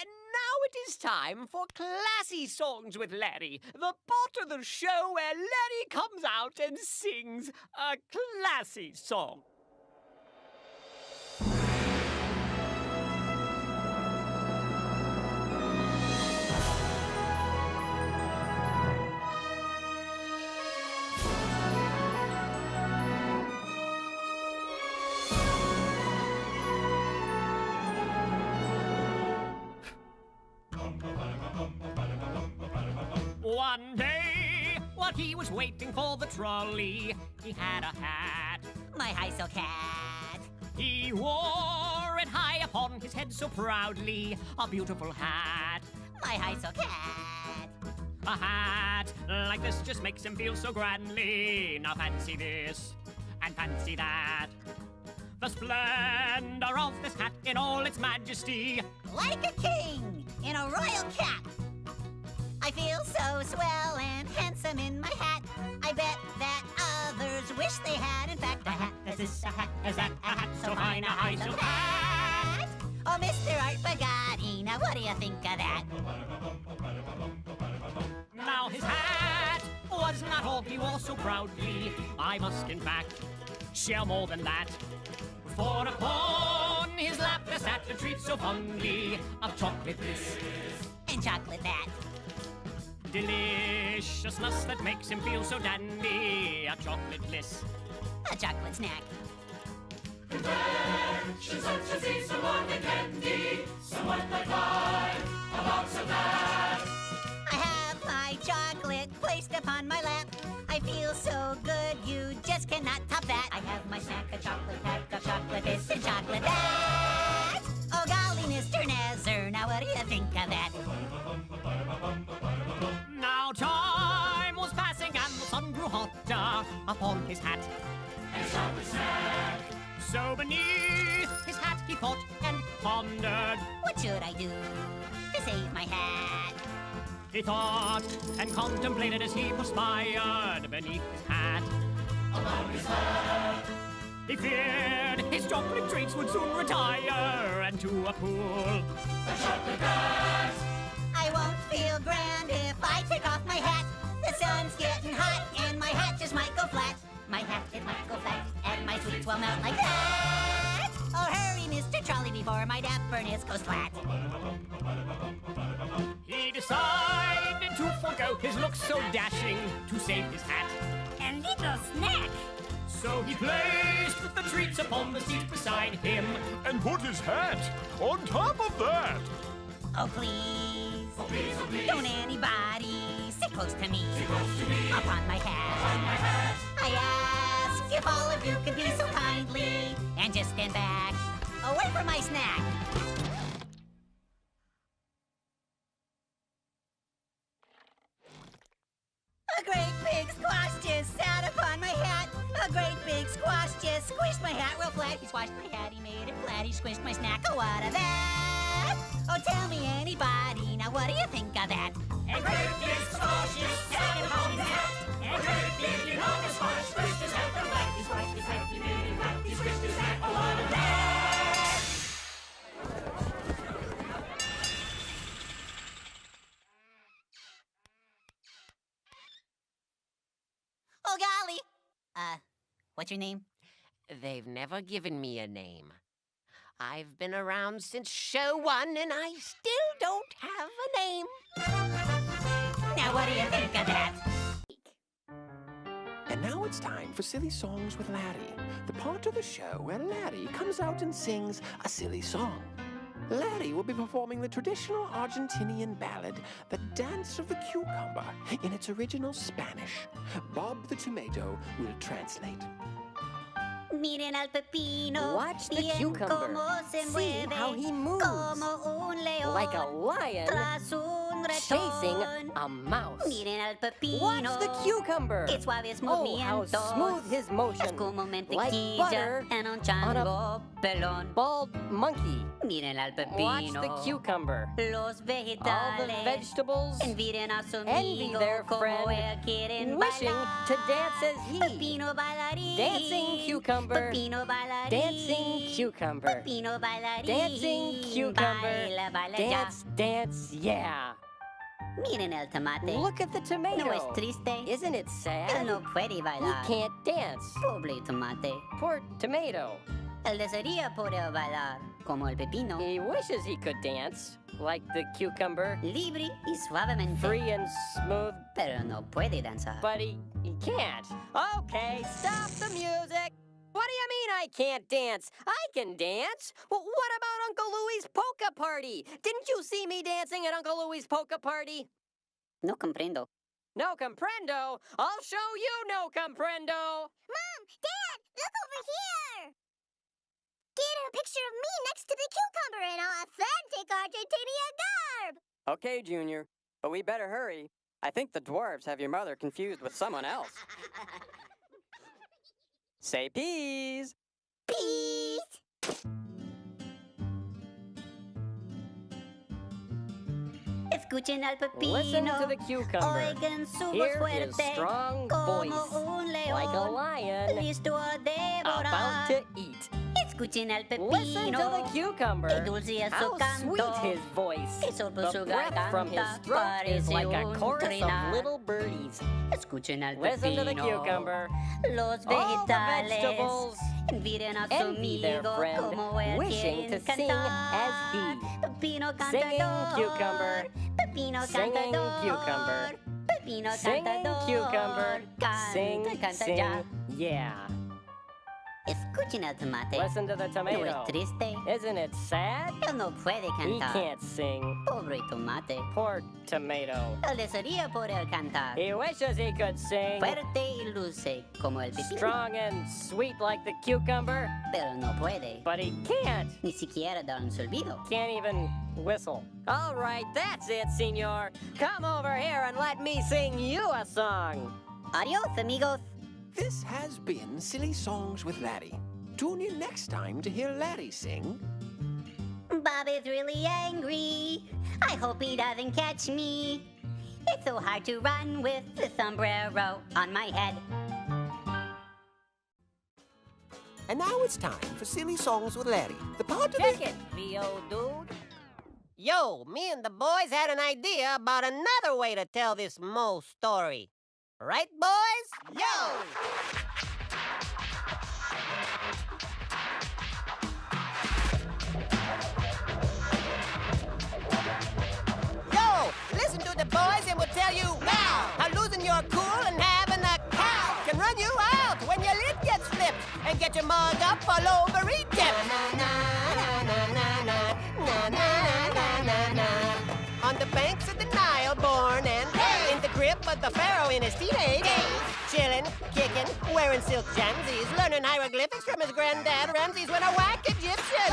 And now it is time for Classy Songs with Larry, the part of the show where Larry comes out and sings a classy song. One day, while he was waiting for the trolley, he had a hat. My high silk hat. He wore it high upon his head so proudly, a beautiful hat. My high silk hat. A hat like this just makes him feel so grandly. Now fancy this and fancy that. The splendor of this hat in all its majesty. Like a king in a royal cap. I feel so swell and handsome in my hat. I bet that others wish they had, in fact, a hat as this, a hat as that, a hat so fine, a high silk hat. Oh, Mr. Art Bugatti, now what do you think of that? Now his hat was not all he wore so proudly. I must, in fact, share more than that. For upon his lap there sat a treat so fondly of chocolate this And chocolate that. Deliciousness that makes him feel so dandy. A chocolate bliss. A chocolate snack. Confections such as these, someone like candy, someone like wine, a box of that. I have my chocolate placed upon my lap. I feel so good, you just cannot top that. I have my snack, a chocolate pack of chocolate this and chocolate that. Oh golly, Mr. Nazar, now what do you think of that? Now time was passing and the sun grew hotter upon his hat. And chocolate snack. So beneath his hat he thought and pondered. What should I do to save my hat? He thought and contemplated as he perspired beneath his hat. Upon his hat. He feared his chocolate treats would soon retire and to a pool. A chocolate hat. I won't feel grand if I take off my hat. The sun's getting hot and my hat just might go flat. My hat, it might go flat and my sweets will melt like that. Oh, hurry, Mr. Trolley, before my dapperness goes flat. He decided to forgo his looks so dashing to save his hat. And little snack. So he placed the treats upon the seat beside him and put his hat on top of that. Oh, please. Oh, please, oh, please. Don't anybody sit close to me. Sit close to me. Upon my hat. Upon my hat. I ask if all of you could be so kindly and just stand back, away from my snack. A great big squash just sat upon my hat. A great big squash just squished my hat real flat. He squashed my hat, he made it flat, he squished my snack. Oh, what of that? Oh, tell me anybody, now what do you think of that? A great big squash just sat upon his hat. A great big enormous squash squished his hat real flat. He squashed his hat, he made it flat, he squished his hat. Oh, what of that? Oh, golly. What's your name? They've never given me a name. I've been around since show 1 and I still don't have a name. Now what do you think of that? And now it's time for Silly Songs with Larry, the part of the show where Larry comes out and sings a silly song. Larry will be performing the traditional Argentinian ballad, The Dance of the Cucumber, in its original Spanish. Bob the Tomato will translate. Miren al pepino. Watch the bien cucumber. Cómo se See mueve, how he moves. como un león. Like a lion. Tras un chasing a mouse. Miren al pepino. Watch the cucumber. Qué suaves Oh, how movimientos. smooth his motion. Es como Like mantequilla butter en un on chango pelón. Bald monkey. Miren al Watch pepino. the cucumber. Los All the vegetales. vegetables Envidian a su envy amigo their como friend, él quieren wishing bailar. to dance as he. Pepino bailarín. Dancing cucumber. Pepino bailarín. Dancing cucumber. Pepino bailarín. Dancing cucumber. Baila, baila Dance, dance, yeah. ya. Miren el tomate. Look at the tomato. No es triste. Isn't it sad? Él no puede He bailar. can't dance. Pobre tomate. Poor tomato. Él desearía poder bailar como el pepino. He wishes he could dance, like the cucumber, Libre y suavemente. free and smooth, Pero no puede danzar. but he can't. Okay, stop the music. What do you mean I can't dance? I can dance. Well, what about Uncle Louie's polka party? Didn't you see me dancing at Uncle Louie's polka party? No comprendo. No comprendo. I'll show you no comprendo. Mom, Dad, look over here! Get a picture of me next to the cucumber in authentic Argentinian garb! Okay, Junior, but we better hurry. I think the dwarves have your mother confused with someone else. Say peas. Peace! Escuchen al pepino. Listen to the cucumber. Oigan su voz Hear his fuerte. strong Como voice, un león. like a lion Listo a devorar. about to eat. Escuchen al pepino. Listen to the cucumber. Qué dulce es su How canto. sweet his voice. Que sopla The su breath from his garganta throat is parece like a un chorus trinar. of little birdies. Escuchen al Listen to the pepino. cucumber. Los All the vegetales. vegetables Envidian a su envy their amigo friend, como él wishing quieren to sing cantar. as he. Pepino Singing cantador. cucumber. Pepino Singing cantador. cucumber. Pepino Singing cantador. cucumber. Canta, Sing, canta sing, ya. yeah. Escuchen al tomate. Listen to the No tomato. es triste. Isn't it sad? Él no puede He cantar. can't sing. Pobre tomate. Poor tomato. Él desearía poder cantar. He wishes he could sing. Fuerte y luce como el pepino. Strong and sweet like the cucumber, Pero no puede. but he can't. Ni siquiera dar un silbido. Can't even whistle. All right, that's it, senor. Come over here and let me sing you a song. Adios, amigos. This has been Silly Songs with Larry. Tune in next time to hear Larry sing. Bob is really angry. I hope he doesn't catch me. It's so hard to run with the sombrero on my head. And now it's time for Silly Songs with Larry. The part of Check it, VO dude. Yo, me and the boys had an idea about another way to tell this Mo story. Right, boys? Yo! Yo, listen to the boys and we'll tell you now how losing your cool and having a cow can run you out when your lid gets flipped and get your mug up all over Egypt. On the banks of the Nile, born and in the grip of the pharaoh in his teenage days, chilling, kicking, wearing silk jamsies, learning hieroglyphics from his granddad Ramses when a whack Egyptian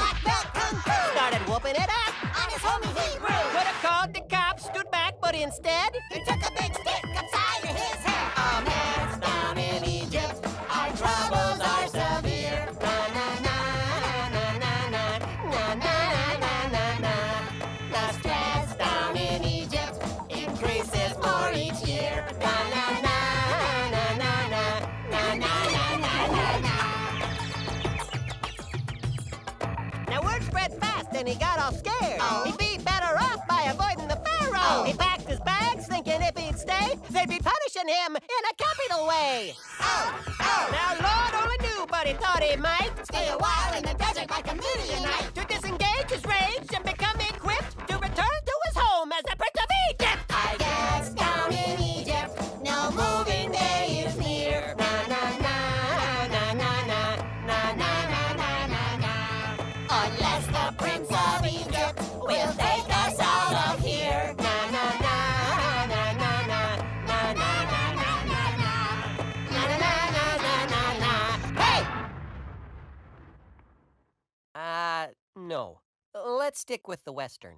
started whooping it up On his homie Hebrew! Could have called the cops, stood back, but instead He took a big stick upside of his head. Our man's down in Egypt. Our troubles are severe. The stress down in Egypt increases more each year. Now word spread fast and he got all scared. He'd be better off by avoiding the pharaoh. He packed his bags thinking if he'd stay, they'd be punishing him in a capital way. Now Lord only knew, but he thought he might Stay a while in the desert like a Midianite. to disengage his rage and become equipped to return to his home as the Prince of Egypt. I guess down in Egypt, no moving day is near. Unless the Prince of Egypt will take us out of here. Hey! No. Let's stick with the Western.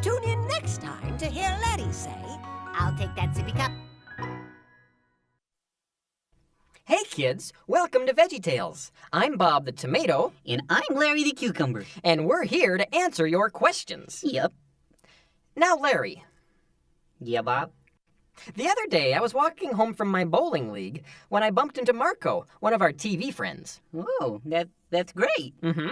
Tune in next time to hear Laddie say, I'll take that sippy cup. Hey kids, welcome to VeggieTales. I'm Bob the Tomato. And I'm Larry the Cucumber. And we're here to answer your questions. Yep. Now, Larry. Yeah, Bob? The other day, I was walking home from my bowling league when I bumped into Marco, one of our TV friends. Oh, that's great. Mm-hmm.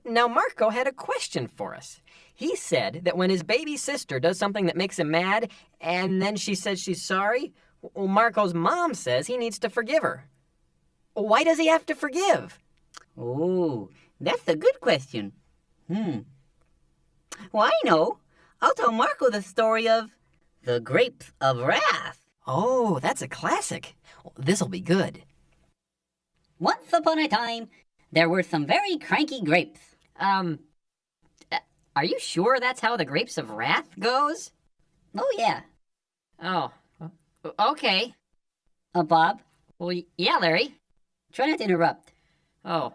Now, Marco had a question for us. He said that when his baby sister does something that makes him mad, and then she says she's sorry, well, Marco's mom says he needs to forgive her. Why does he have to forgive? Oh, that's a good question. Well, I know. I'll tell Marco the story of the Grapes of Wrath. Oh, that's a classic. Well, this'll be good. Once upon a time, there were some very cranky grapes. Are you sure that's how the Grapes of Wrath goes? Oh, yeah. Oh, okay. Bob? Well, yeah, Larry. Try not to interrupt. Oh,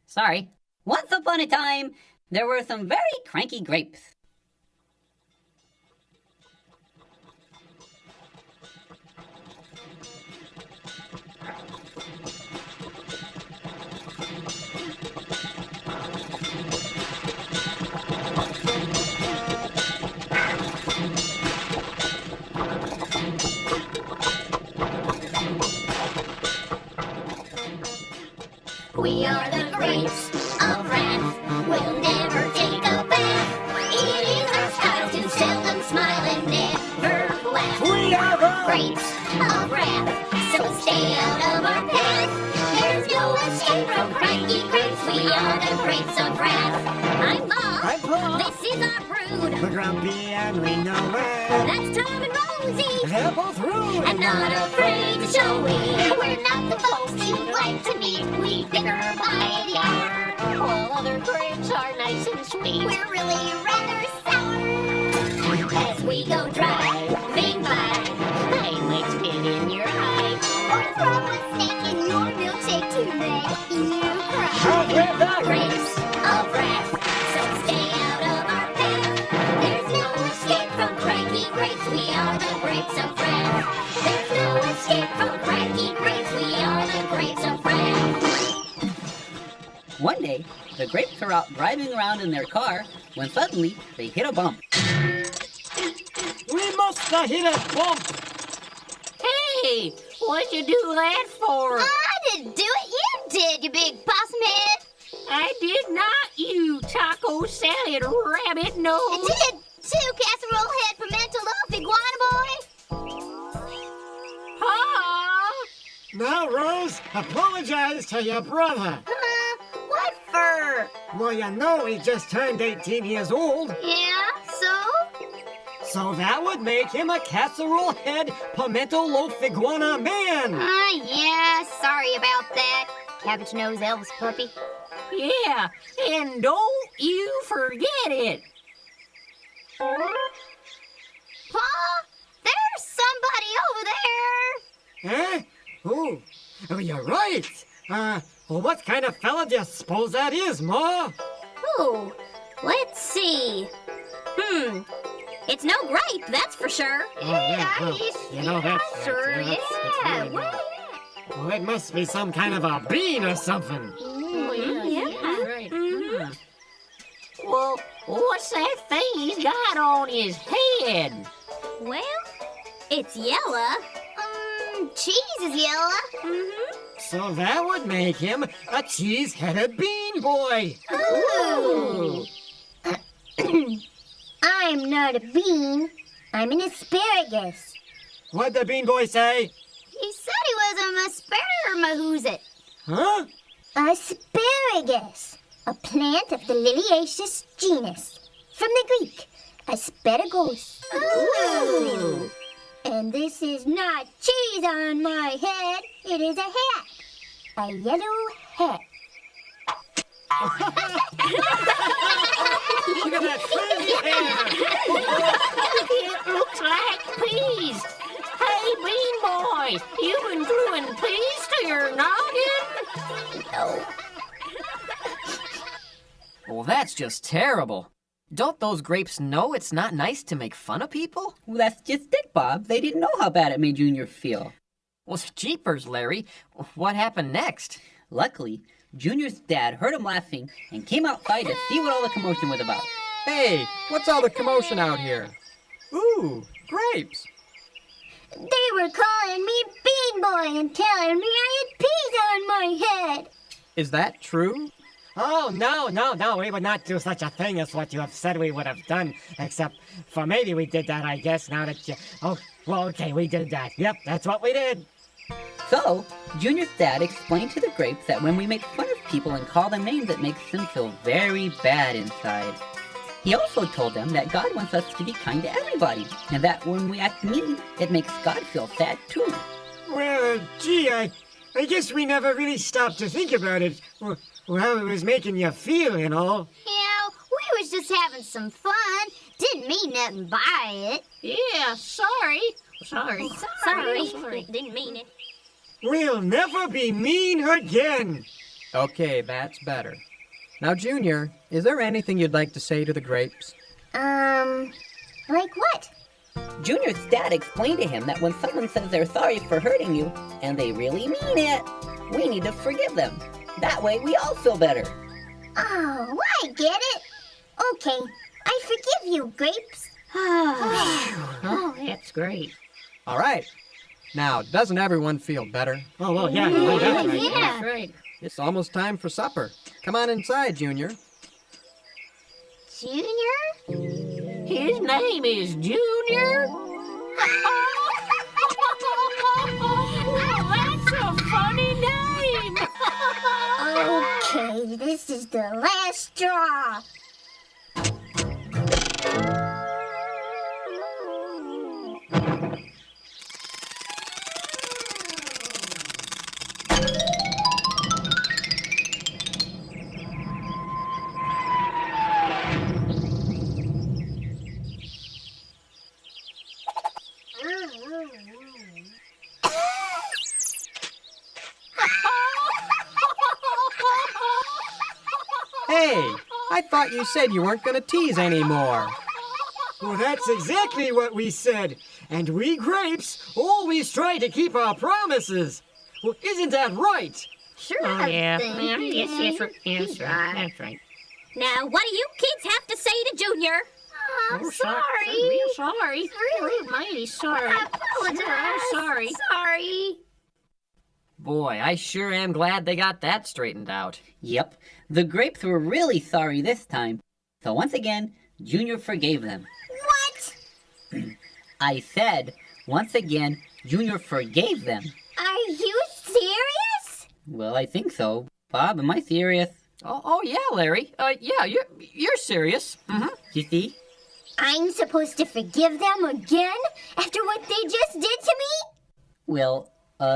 sorry. Once upon a time, there were some very cranky grapes. We are the grapes of wrath. We'll never take a bath. It is our style to seldom smile and never laugh. We are the grapes of wrath, so stay out of our path. There's no escape from cranky grapes. We are the grapes of wrath. I'm Bob. I'm Paul. This is our brood. We're grumpy and we know it. That's Tom and Rosie. They're both rude. And not afraid to show it. We're not the folks you'd like to meet. We bicker by the hour. While other grapes are nice and sweet, we're really rather sour. As we go driving by, I might spit in your eye, or throw a snake in your milkshake to make you cry. We're the Grapes of wrath, so stay out of our path. There's no escape from cranky grapes. We are the grapes of wrath. There's no escape from cranky grapes. We are the grapes of wrath. One day, the grapes are out driving around in their car when suddenly they hit a bump. We must have hit a bump. Hey, what'd you do that for? I didn't do it. You did, you big possum head. I did not, you taco salad rabbit nose. You did too, casserole head pimento loaf iguana boy. Ha! Now, Rose, apologize to your brother. What for? Well, you know he just turned 18 years old. Yeah, so? So that would make him a casserole head pimento loaf iguana man. Yeah, sorry about that. Cabbage nose Elvis puppy. Yeah, and don't you forget it. Pa, there's somebody over there. Eh? Oh, you're right. Well, what kind of fella do you suppose that is, Ma? Oh, let's see. It's no grape, that's for sure. Well, you know that's sure right. yeah. Really well, it must be some kind of a bean or something. Well, what's that thing he's got on his head? Well, it's yellow. Cheese is yellow. So that would make him a cheese-headed bean boy. Ooh. I'm not a bean. I'm an asparagus. What'd the bean boy say? He said he was an asparamahoozit. Huh? Asparagus, a plant of the liliaceous genus. From the Greek, asparagus. Ooh. And this is not cheese on my head. It is a hat. A yellow hat. Look at that frizzy hair! It looks like peas. Hey, bean boys, you been gluing peas to your noggin? No. Well, that's just terrible. Don't those grapes know it's not nice to make fun of people? Well, that's just it, Bob. They didn't know how bad it made Junior feel. Well, jeepers, Larry. What happened next? Luckily, Junior's dad heard him laughing and came outside to see what all the commotion was about. Hey, what's all the commotion out here? Ooh, grapes. They were calling me Bean Boy and telling me I had peas on my head. Is that true? Oh, no, we would not do such a thing as what you have said we would have done, except for maybe we did that, I guess, now that you... Oh, well, okay, we did that. Yep, that's what we did. So, Junior's dad explained to the grapes that when we make fun of people and call them names, it makes them feel very bad inside. He also told them that God wants us to be kind to everybody, and that when we act mean, it makes God feel sad too. Well, gee, I guess we never really stopped to think about it. Well, it was making you feel and all. Yeah, we was just having some fun. Didn't mean nothing by it. Yeah, sorry. Sorry. Didn't mean it. We'll never be mean again. Okay, that's better. Now, Junior, is there anything you'd like to say to the grapes? Like what? Junior's dad explained to him that when someone says they're sorry for hurting you, and they really mean it, we need to forgive them. That way we all feel better. Oh, I get it. Okay, I forgive you, grapes. Oh, that's great. All right. Now, doesn't everyone feel better? Oh, well, yeah, that's right. Yeah. That's right. It's almost time for supper. Come on inside, Junior. Junior? His name is Junior. That's a funny name. Okay, this is the last straw. Hey, I thought you said you weren't going to tease anymore. Well, that's exactly what we said. And we grapes always try to keep our promises. Well, isn't that right? Sure. Oh, yeah. Yes, That's right. Now, what do you kids have to say to Junior? Oh, Real sorry. Really mighty sorry. Apologize. Sorry. Sorry. Boy, I sure am glad they got that straightened out. Yep, the grapes were really sorry this time. So once again, Junior forgave them. What? I said, once again, Junior forgave them. Are you serious? Well, I think so. Bob, am I serious? Oh yeah, Larry. Yeah, you're serious. Mm-hmm. You see? I'm supposed to forgive them again after what they just did to me? Well,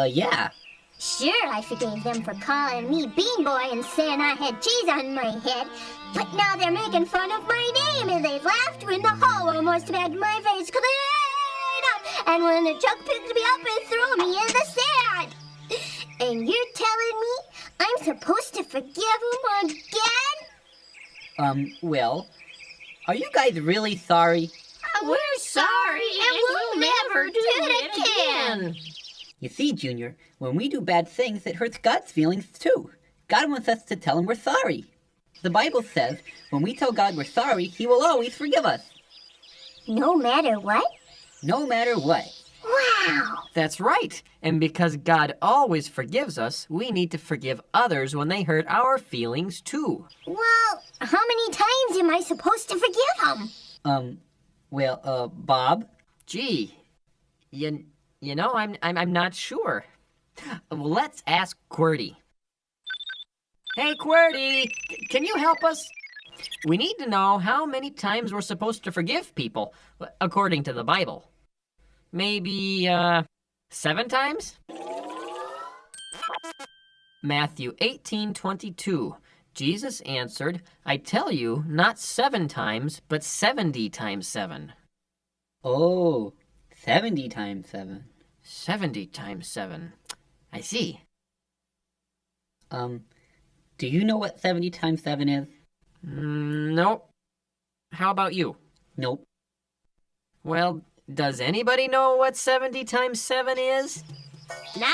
yeah. Sure, I forgave them for calling me Bean Boy and saying I had cheese on my head, but now they're making fun of my name and they've laughed when the hole almost bagged my face clean up, and when the truck picked me up and threw me in the sand. And you're telling me I'm supposed to forgive them again? Well, are you guys really sorry? We're sorry, and we'll never do it again. You see, Junior, when we do bad things, it hurts God's feelings too. God wants us to tell him we're sorry. The Bible says when we tell God we're sorry, he will always forgive us. No matter what? No matter what. Wow! That's right. And because God always forgives us, we need to forgive others when they hurt our feelings too. Well, how many times am I supposed to forgive them? Bob? Gee, you know, I'm not sure. Well, let's ask QWERTY. Hey, QWERTY, can you help us? We need to know how many times we're supposed to forgive people, according to the Bible. Maybe, 7 times? Matthew 18:22. Jesus answered, I tell you, not 7 times, but 70 times 7. Oh, 70 times 7. 70 times 7. I see. Do you know what 70 times 7 is? Nope. How about you? Nope. Well, does anybody know what 70 times 7 is? None?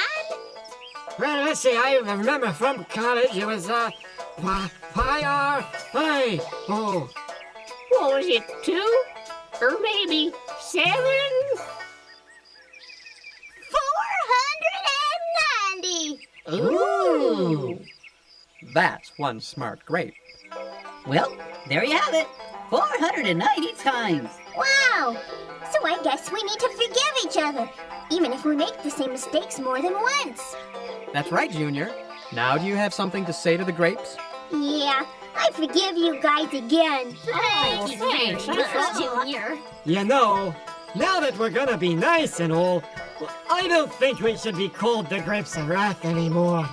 Well, let's see, I remember from college it was, pi r, I, oh. What was it, 2? Or maybe 7? 490! Ooh! That's one smart grape. Well, there you have it. 490 times. Wow! So I guess we need to forgive each other, even if we make the same mistakes more than once. That's right, Junior. Now do you have something to say to the grapes? Yeah, I forgive you guys again. Thanks, Junior. You know, now that we're gonna be nice and all, I don't think we should be called the Grapes of Wrath anymore.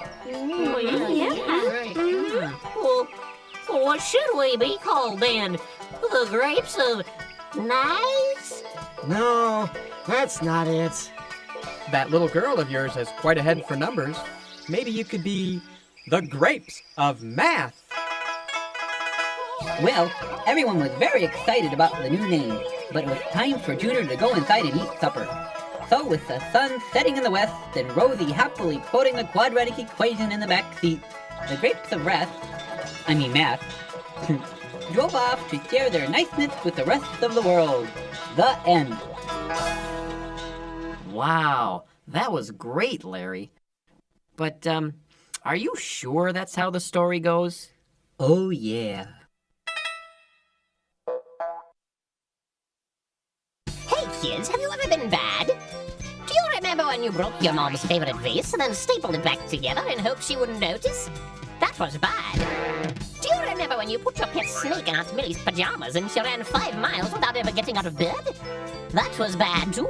Well, what should we be called then? The Grapes of Nice? No, that's not it. That little girl of yours has quite a head for numbers. Maybe you could be the Grapes of Math. Well, everyone was very excited about the new name, but it was time for Junior to go inside and eat supper. So with the sun setting in the west and Rosie happily quoting the quadratic equation in the back seat, the Grapes of Math, drove off to share their niceness with the rest of the world. The end. Wow, that was great, Larry. But, are you sure that's how the story goes? Oh yeah. Hey kids, have you ever been bad? Do you remember when you broke your mom's favorite vase and then stapled it back together in hopes she wouldn't notice? That was bad. Do you remember when you put your pet snake in Aunt Millie's pajamas and she ran 5 miles without ever getting out of bed? That was bad too.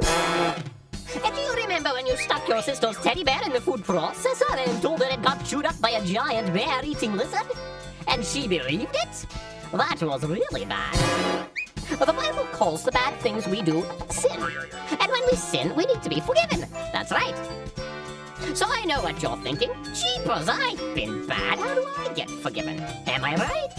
And do you remember when you stuck your sister's teddy bear in the food processor and told her it got chewed up by a giant bear-eating lizard? And she believed it? That was really bad. The Bible calls the bad things we do sin. And when we sin, we need to be forgiven. That's right. So I know what you're thinking. Jeepers, I've been bad. How do I get forgiven? Am I right?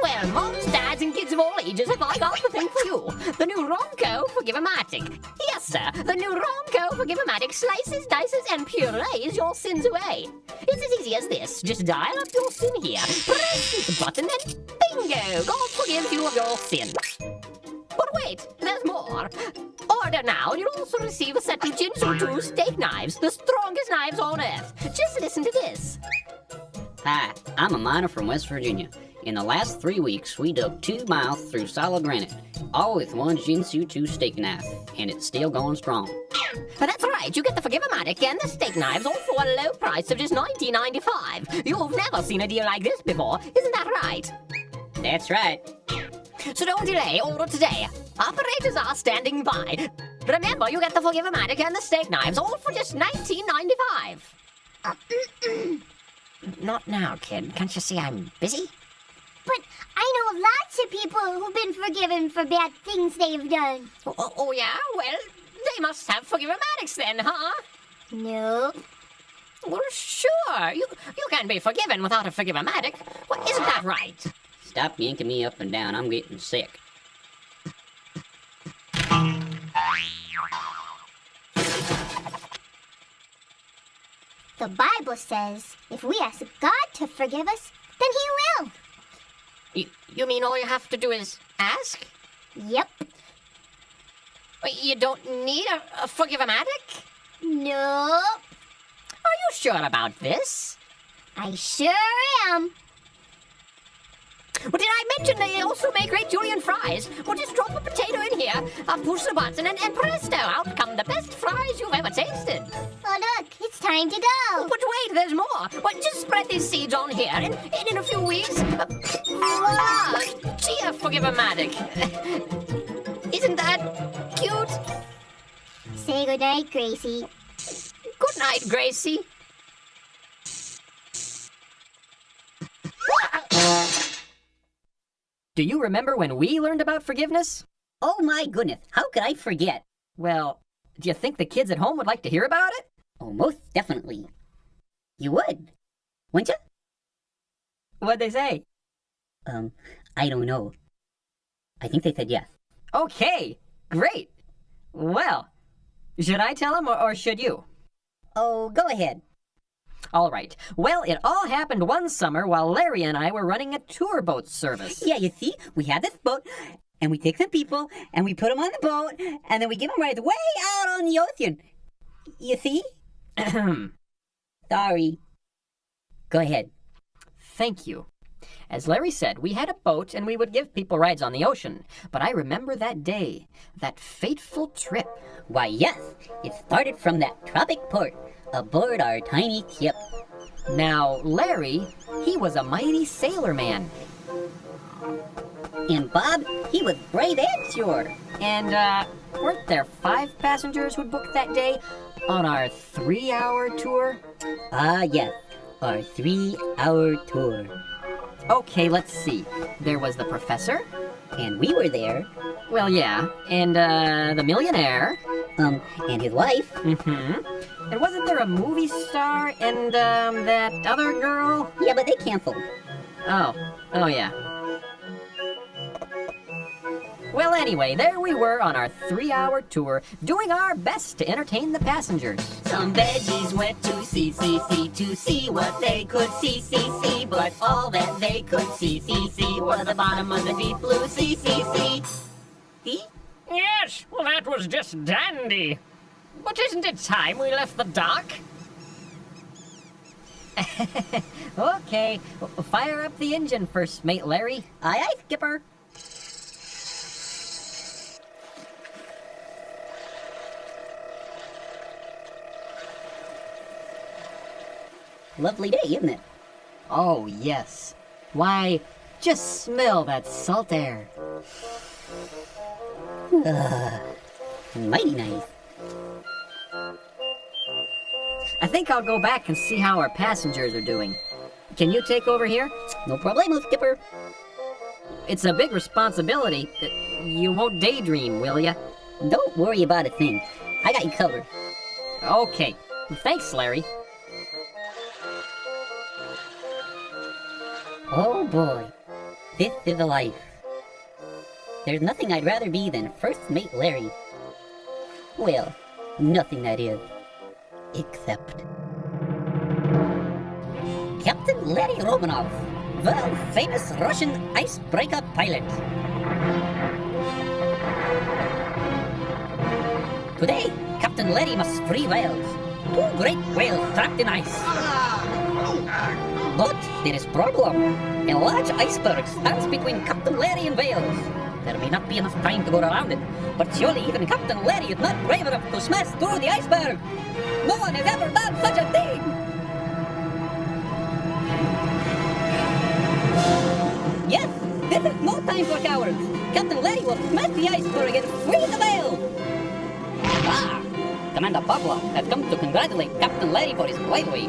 Well, moms, dads, and kids of all ages, have I got the thing for you. The new Ronco Forgive-O-Matic. Yes, sir. The new Ronco Forgive-O-Matic slices, dices, and purees your sins away. It's as easy as this. Just dial up your sin here. Press this button and bingo! God forgives you of your sins. But wait, there's more. Order now and you'll also receive a set of Jinsu 2 steak knives, the strongest knives on earth. Just listen to this. Hi, I'm a miner from West Virginia. In the last 3 weeks, we dug 2 miles through solid granite, all with one Jinsu 2 steak knife, and it's still going strong. That's right, you get the Forgive-O-Matic and the steak knives all for a low price of just $19.95. You've never seen a deal like this before, isn't that right? That's right. So don't delay, order today. Operators are standing by. Remember, you get the Forgive-O-Matic and the steak knives all for just $19.95. Not now, kid. Can't you see I'm busy? But I know lots of people who've been forgiven for bad things they've done. Oh yeah? Well, they must have Forgive-O-Matics then, huh? No. Well, sure. You can't be forgiven without a Forgive-O-Matic. Well, isn't that right? Stop yanking me up and down. I'm getting sick. The Bible says if we ask God to forgive us, then He will. You mean all you have to do is ask? Yep. You don't need a Forgive-O-Matic? Nope. Are you sure about this? I sure am. Well, did I mention they also make great julienne fries? Well, just drop a potato in here, push the button, and presto, out come the best fries you've ever tasted. Oh, look, it's time to go. But wait, there's more. Well, just spread these seeds on here, and in a few weeks, voila! Gee, Forgive-O-Matic. Isn't that cute? Say goodnight, Gracie. Good night, Gracie. Do you remember when we learned about forgiveness? Oh my goodness, how could I forget? Well, do you think the kids at home would like to hear about it? Oh, most definitely. You would, wouldn't you? What'd they say? I don't know. I think they said yes. Okay, great. Well, should I tell him or should you? Oh, go ahead. All right. Well, it all happened one summer while Larry and I were running a tour boat service. Yeah, you see, we had this boat, and we take some people, and we put them on the boat, and then we give them rides way out on the ocean. You see? Sorry. Go ahead. Thank you. As Larry said, we had a boat and we would give people rides on the ocean. But I remember that day, that fateful trip. Why, yes, it started from that tropic port aboard our tiny ship. Now, Larry, he was a mighty sailor man. And Bob, he was brave and sure. And, weren't there 5 passengers who'd booked that day on our 3-hour tour? Ah, yes, our 3-hour tour. Okay, let's see. There was the professor. And we were there. Well, yeah. And, the millionaire. And his wife. Mm-hmm. And wasn't there a movie star and, that other girl? Yeah, but they canceled. Oh yeah. Well, anyway, there we were on our 3-hour tour, doing our best to entertain the passengers. Some veggies went to CCC to see what they could see, but all that they could see was the bottom of the deep blue sea. See? Yes, well, that was just dandy. But isn't it time we left the dock? Okay, fire up the engine first, mate Larry. Aye, aye, skipper. Lovely day, isn't it? Oh, yes. Why, just smell that salt air. Mighty nice. I think I'll go back and see how our passengers are doing. Can you take over here? No problemo, skipper. It's a big responsibility. You won't daydream, will ya? Don't worry about a thing. I got you covered. Okay. Thanks, Larry. Oh boy, this is a life. There's nothing I'd rather be than First Mate Larry. Well, nothing that is. Except... Captain Larry Romanov, world famous Russian icebreaker pilot. Today, Captain Larry must free whales. 2 great whales trapped in ice. But there is problem. A large iceberg stands between Captain Larry and whales. There may not be enough time to go around it, but surely even Captain Larry is not brave enough to smash through the iceberg. No one has ever done such a thing. Yes, this is no time for cowards. Captain Larry will smash the iceberg and free the whale. Ah, Commander Pavlov has come to congratulate Captain Larry for his bravery.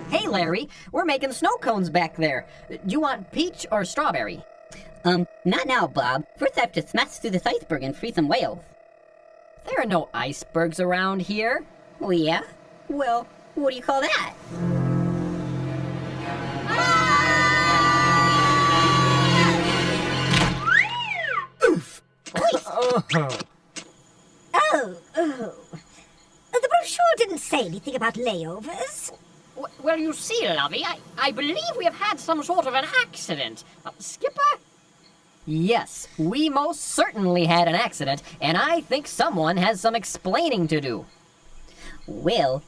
Hey, Larry, we're making snow cones back there. Do you want peach or strawberry? Not now, Bob. First I have to smash through this iceberg and free some whales. There are no icebergs around here. Oh, yeah? Well, what do you call that? Oof! Oh. The brochure didn't say anything about layovers. Well, you see, Lovey, I believe we have had some sort of an accident. Skipper? Yes, we most certainly had an accident, and I think someone has some explaining to do. Well,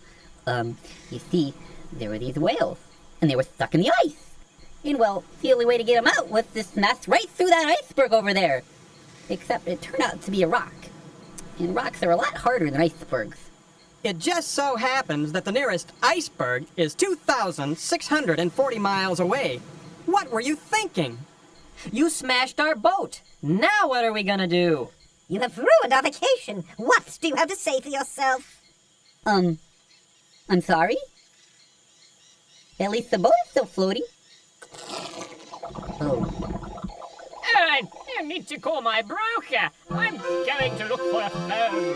you see, there were these whales, and they were stuck in the ice. And, well, the only way to get them out was to smash right through that iceberg over there. Except it turned out to be a rock. And rocks are a lot harder than icebergs. It just so happens that the nearest iceberg is 2,640 miles away. What were you thinking? You smashed our boat. Now what are we gonna do? You have ruined our vacation. What do you have to say for yourself? I'm sorry? At least the boat is still floating. Oh. I need to call my broker. I'm going to look for a phone.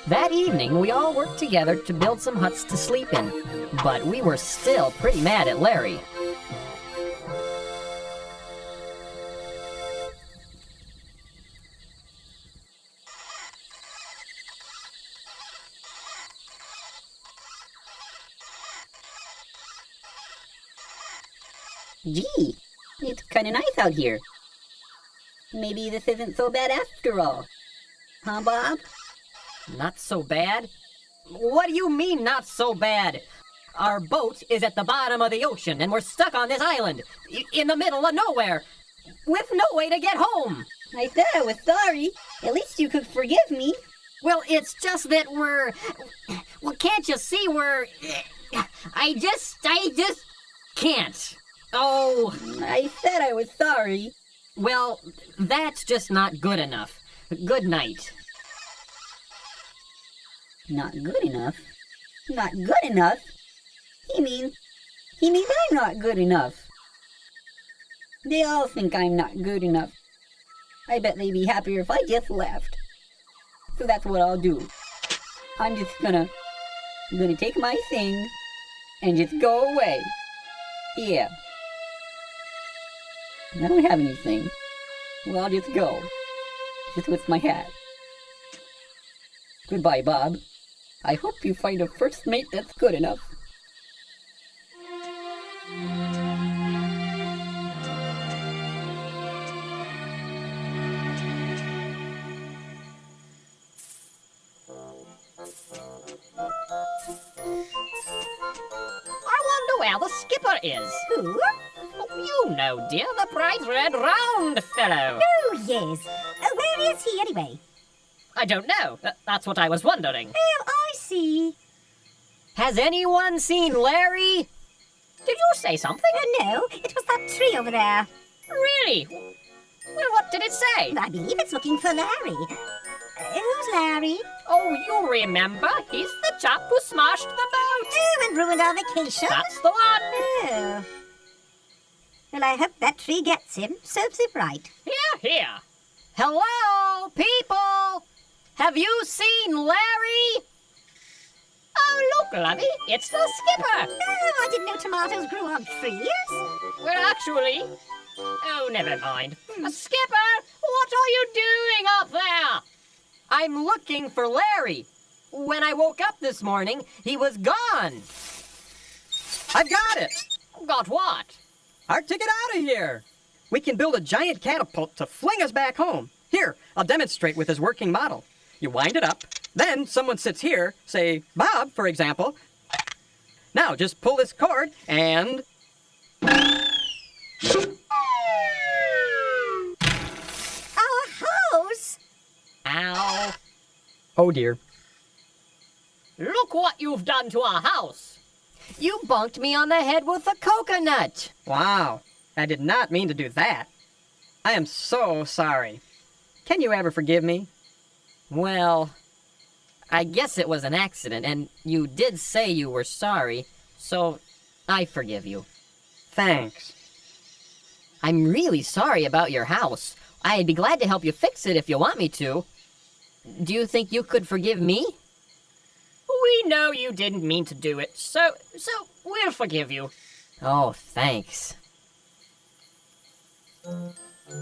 That evening, we all worked together to build some huts to sleep in, but we were still pretty mad at Larry. Gee, it's kinda nice out here. Maybe this isn't so bad after all. Huh, Bob? Not so bad? What do you mean, not so bad? Our boat is at the bottom of the ocean, and we're stuck on this island, in the middle of nowhere, with no way to get home. I said I was sorry. At least you could forgive me. Well, it's just that we're... Well, can't you see we're... I just can't. Oh... I said I was sorry. Well, that's just not good enough. Good night. Not good enough? Not good enough? He means I'm not good enough. They all think I'm not good enough. I bet they'd be happier if I just left. So that's what I'll do. I'm just gonna take my things and just go away. Yeah. I don't have anything. Well, I'll just go. Just with my hat. Goodbye, Bob. I hope you find a first mate that's good enough. I wonder where the skipper is. Who? Oh, you know, dear, the bright red round fellow. Oh, yes. Where is he, anyway? I don't know. That's what I was wondering. Oh, I see. Has anyone seen Larry? Did you say something? No, it was that tree over there. Really? Well, what did it say? I believe it's looking for Larry. Who's Larry? Oh, you remember. He's the chap who smashed the boat. Oh, and ruined our vacation? That's the one. Oh. Well, I hope that tree gets him. Serves him right. Here, here. Hello, people! Have you seen Larry? Oh, look, Lovey, it's the skipper. Oh, I didn't know tomatoes grew on trees. Well, actually... Oh, never mind. Skipper, what are you doing up there? I'm looking for Larry. When I woke up this morning, he was gone. I've got it. Got what? Our ticket out of here. We can build a giant catapult to fling us back home. Here, I'll demonstrate with this working model. You wind it up, then someone sits here, say Bob, for example. Now just pull this cord and... Our house? Ow. Oh dear. Look what you've done to our house. You bunked me on the head with a coconut. Wow, I did not mean to do that. I am so sorry. Can you ever forgive me? Well, I guess it was an accident, and you did say you were sorry, so I forgive you. Thanks. I'm really sorry about your house. I'd be glad to help you fix it if you want me to. Do you think you could forgive me? We know you didn't mean to do it, so we'll forgive you. Oh, thanks.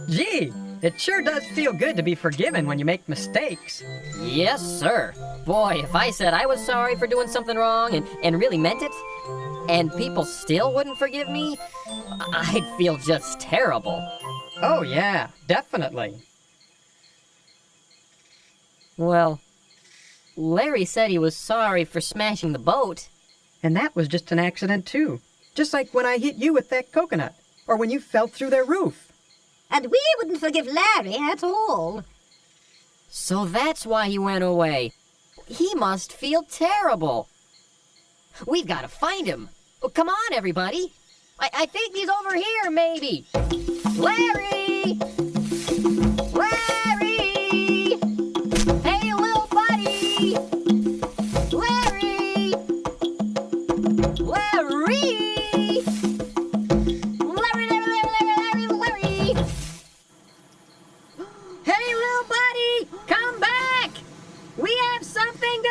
Gee, it sure does feel good to be forgiven when you make mistakes. Yes, sir. Boy, if I said I was sorry for doing something wrong and really meant it, and people still wouldn't forgive me, I'd feel just terrible. Oh yeah, definitely. Well, Larry said he was sorry for smashing the boat. And that was just an accident too. Just like when I hit you with that coconut, or when you fell through their roof. And we wouldn't forgive Larry at all. So that's why he went away. He must feel terrible. We've got to find him. Oh, come on, everybody. I think he's over here, maybe. Larry! Larry! Hey, little buddy! Larry! Larry! Larry! Hey, little buddy! Come back! We have something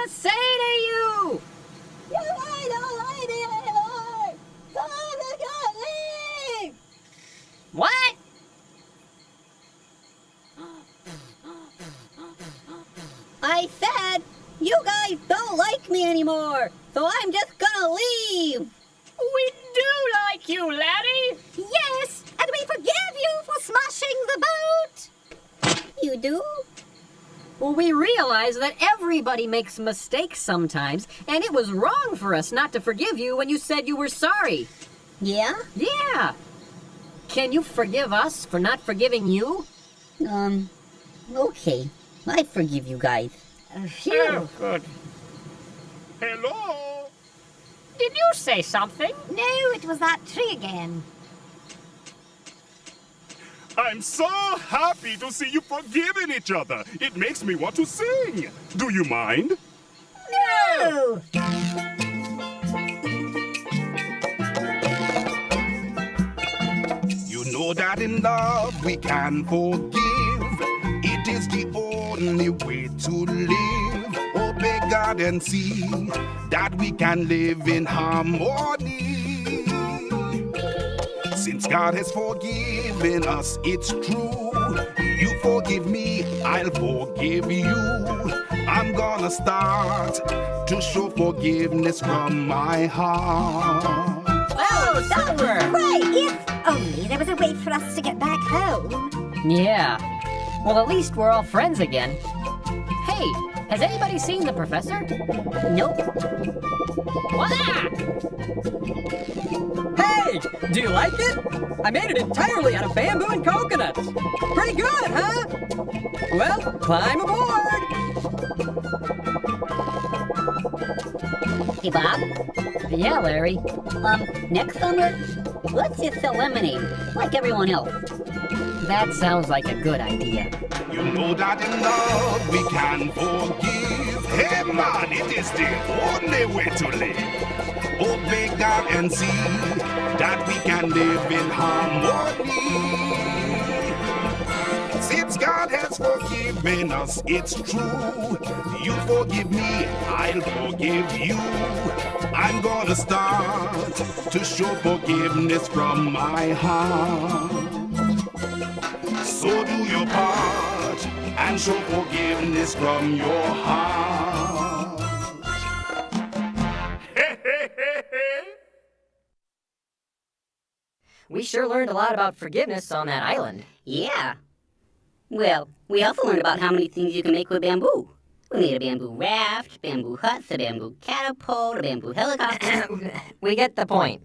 me anymore, so I'm just gonna leave. We do like you, laddie. Yes, and we forgive you for smashing the boat. You do? Well, we realize that everybody makes mistakes sometimes, and it was wrong for us not to forgive you when you said you were sorry. Yeah? Yeah. Can you forgive us for not forgiving you? Okay. I forgive you guys. Oh, good. Hello? Did you say something? No, it was that tree again. I'm so happy to see you forgiving each other. It makes me want to sing. Do you mind? No! You know that in love we can forgive. It is the only way to live. Obey God and see that we can live in harmony. Since God has forgiven us, it's true. You forgive me, I'll forgive you. I'm gonna start to show forgiveness from my heart. Oh, super! Right, if only there was a way for us to get back home. Yeah. Well, at least we're all friends again. Hey, has anybody seen the professor? Nope. Wah! Hey, do you like it? I made it entirely out of bamboo and coconuts. Pretty good, huh? Well, climb aboard. Hey, Bob. Yeah, Larry. Next summer, let's just sell lemonade, like everyone else. That sounds like a good idea. You know that in love we can forgive. Hey man, it is the only way to live. Obey God and see that we can live in harmony. Since God has forgiven us, it's true. You forgive me, I'll forgive you. I'm gonna start to show forgiveness from my heart. So do your part and show forgiveness from your heart. We sure learned a lot about forgiveness on that island. Yeah. Well, we also learned about how many things you can make with bamboo. We made a bamboo raft, bamboo huts, a bamboo catapult, a bamboo helicopter. We get the point.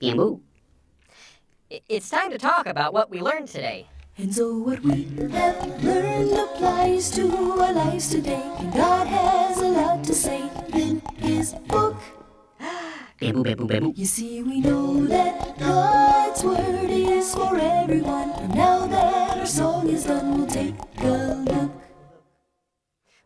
Bamboo. It's time to talk about what we learned today. And so what we have learned applies to our lives today. And God has a lot to say in His book. Bamboo, bamboo, bamboo. You see, we know that God's word is for everyone. And now that our song is done, we'll take a look.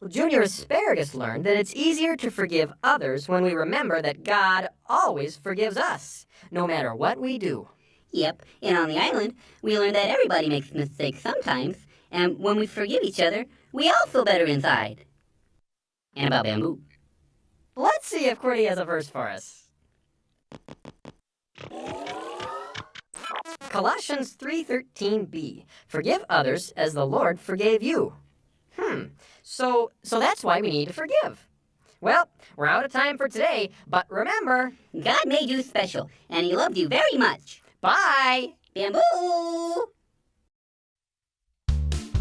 Well, Junior Asparagus learned that it's easier to forgive others when we remember that God always forgives us, no matter what we do. Yep, and on the island, we learned that everybody makes mistakes sometimes, and when we forgive each other, we all feel better inside. And about bamboo. Let's see if Cordy has a verse for us. Colossians 3:13b. Forgive others as the Lord forgave you. So that's why we need to forgive. Well, we're out of time for today, but remember, God made you special, and He loved you very much. bye! Bamboo!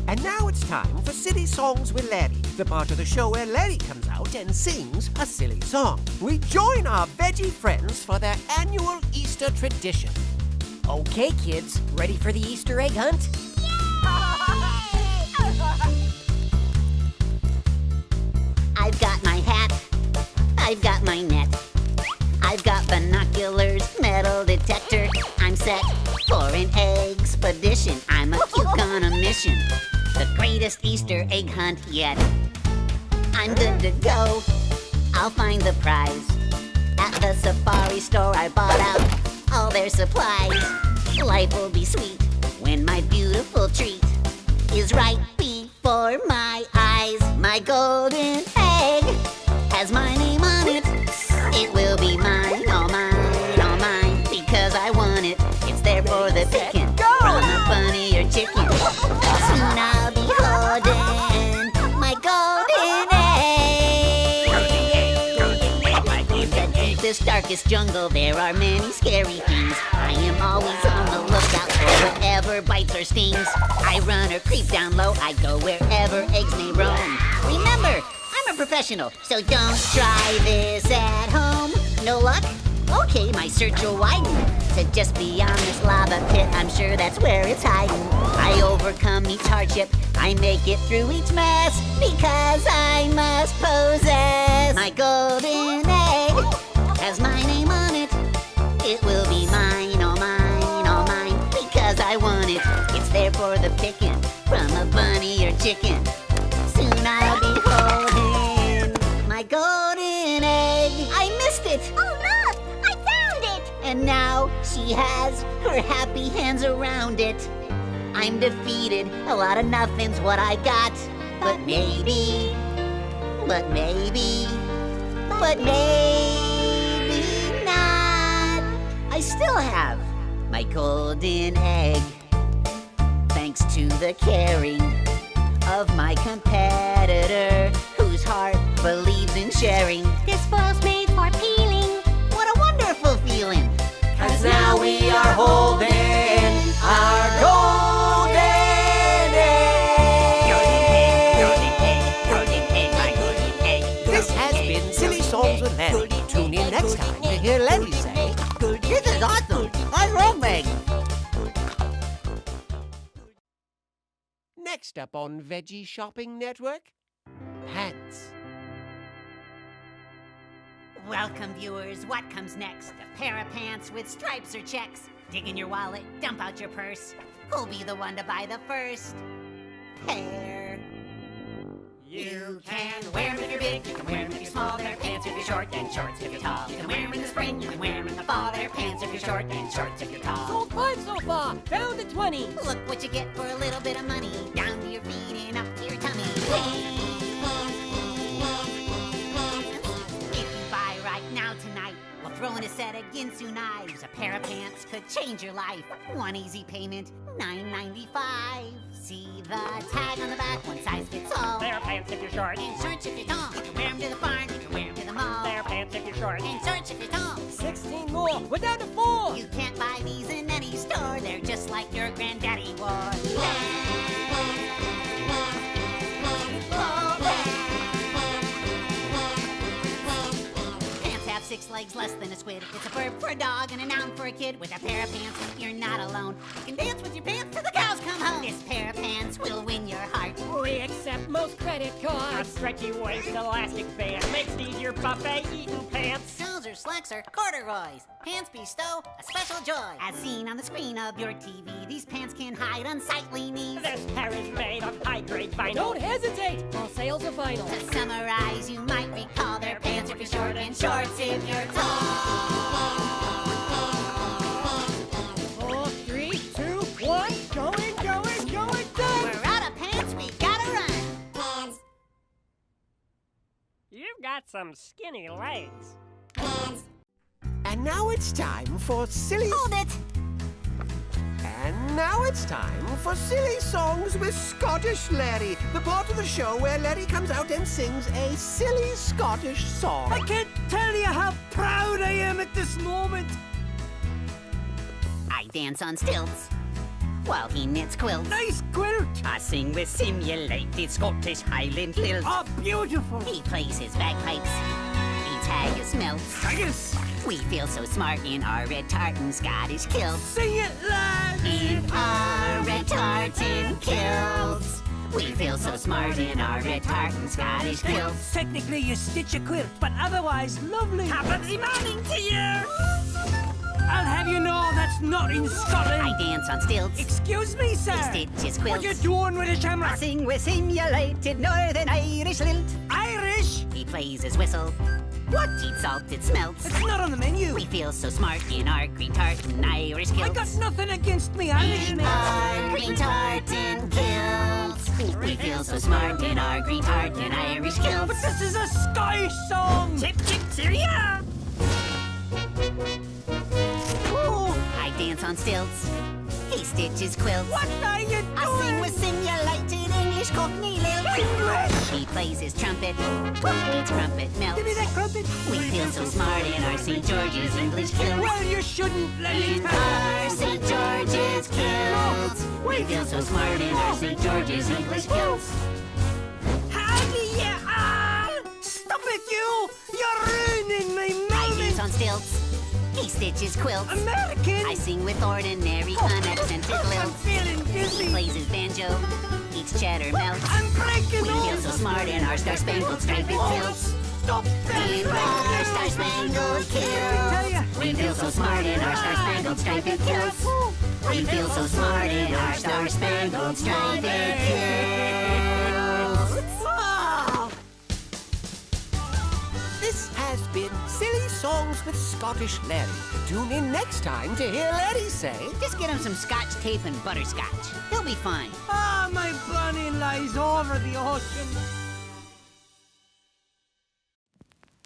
And now it's time for Silly Songs with Larry, the part of the show where Larry comes out and sings a silly song. We join our veggie friends for their annual Easter tradition. Okay, kids, ready for the Easter egg hunt? I've got my hat, I've got my net, I've got binoculars, metal detector. I'm set for an expedition. I'm a cuke on a mission, the greatest Easter egg hunt yet. I'm good to go, I'll find the prize. At the safari store I bought out all their supplies. Life will be sweet when my beautiful treat is right before my eyes. My golden egg has my name on it. It will be mine, all mine, because I want it. It's there for the picking, from a bunny or chicken. Soon I'll be holding my golden egg. this darkest jungle, there are many scary things. I am always on the lookout for whatever bites or stings. I run or creep down low, I go wherever eggs may roam. Remember, I'm a professional, so don't try this at home. No luck? Okay, my search will widen to just beyond this lava pit. I'm sure that's where it's hiding. I overcome each hardship, I make it through each mess, because I must possess my golden egg. Has my name on it. It will be mine, all mine, all mine, because I want it. It's there for the picking, from a bunny or chicken. Soon I'll be holding my golden egg. I missed it. Oh, look! I found it! And now she has her happy hands around it. I'm defeated, a lot of nothing's what I got. But maybe, but maybe, but maybe not. I still have my golden egg, thanks to the caring of my competitor, whose heart believes in sharing. This foil's made for peeling. What a wonderful feeling! 'Cause now we are holding our golden egg. Golden egg, my golden egg. This has been Silly Songs with Larry. Tune in next time to hear Larry say, This is awesome! I love eggs! next up on Veggie Shopping Network, pants. Welcome, viewers. What comes next? A pair of pants with stripes or checks. Dig in your wallet, dump out your purse. Who'll be the one to buy the first pair? You can wear them if you're big, you can wear them if you're small. They're pants if you're short, and shorts if you're tall. You can wear them in the spring, you can wear them in the fall. They're pants if you're short, and shorts if you're tall. Sold 5 so far, down to 20. Look what you get for a little bit of money. Down to your feet and up to your tummy. If you buy right now tonight, we'll throw in a set of Ginsu knives. A pair of pants could change your life. One easy payment, $9.95. See the tag on the back, one size fits all. They're pants if you're short, And shorts if you're tall. You can wear them to the farm, you can wear them to the mall. they're pants if you're short. And shorts if you're tall. 16 more, we're down to 4. You can't buy these in any store. They're just like your granddaddy wore. Pants have 6 legs, less than a squid. It's a verb for a dog and a noun for a kid. With a pair of pants, you're not alone. You can dance with your pants till the cows come home. This pair of pants will win your heart. We accept most credit A cards. stretchy waist elastic band makes these your buffet eating pants. Soles or slacks or corduroys. Pants bestow a special joy. As seen on the screen of your TV, these pants can hide unsightly knees. This pair is made of high-grade vinyl. Don't hesitate, all sales are final. To summarize, you might recall their pants if you're short and shorts if you're tall. 4, 3, 2, 1, going, done. We're out of pants, we gotta run. You've got some skinny legs. And now it's time for Silly... Hold it! And now it's time for Silly Songs with Scottish Larry, the part of the show where Larry comes out and sings a silly Scottish song. I can't tell you how proud I am at this moment. I dance on stilts while he knits quilts. Nice quilt. I sing with simulated Scottish Highland lilt. Oh, beautiful. He plays his bagpipes. Eats haggis melts. Haggis. We feel so smart in our red tartan Scottish kilts. Sing it loud. In our red tartan kilts. We feel so smart in our red tartan Scottish kilts. Technically, you stitch a quilt, but otherwise, lovely. Happy morning to you! I'll have you know that's not in Scotland. I dance on stilts. Excuse me, sir. He stitches quilts. What you doing with a I shamrock? sing with simulated Northern Irish lilt. Irish? He plays his whistle. What? Eats salted smelts. It's not on the menu. We feel so smart in our green tartan Irish kilts. I got nothing against me Irish In our green tartan kilts. We feel so smart in our green tartan Irish kilts. But this is a Scottish song. Chip, chip, cheerio! Ooh, I dance on stilts He stitches quilts. What are you doing? I sing with simulated English cockney lilt. English! He plays his trumpet. Eats crumpet melts. Give me that crumpet. We feel so smart in our St. George's English kilts. Well, you shouldn't let me In our St. George's kilts. We feel so smart in our St. George's English kilts. How do you... Stop it, you! You're ruining my moment! He's on stilts. He stitches quilts. American! I sing with ordinary, unaccented I'm lilt. feeling He dizzy. plays his banjo. Eats cheddar melts. I'm breaking We feel so smart in our star-spangled striped kilts. Stop that! In our star-spangled kilts. We feel so smart in our star-spangled striped kilts. We feel so smart in our star-spangled striped kilts. Oh! This has been Silly Songs with Scottish Larry. Tune in next time to hear Larry say... Just get him some scotch tape and butterscotch. He'll be fine. Ah, my bunny lies over the ocean.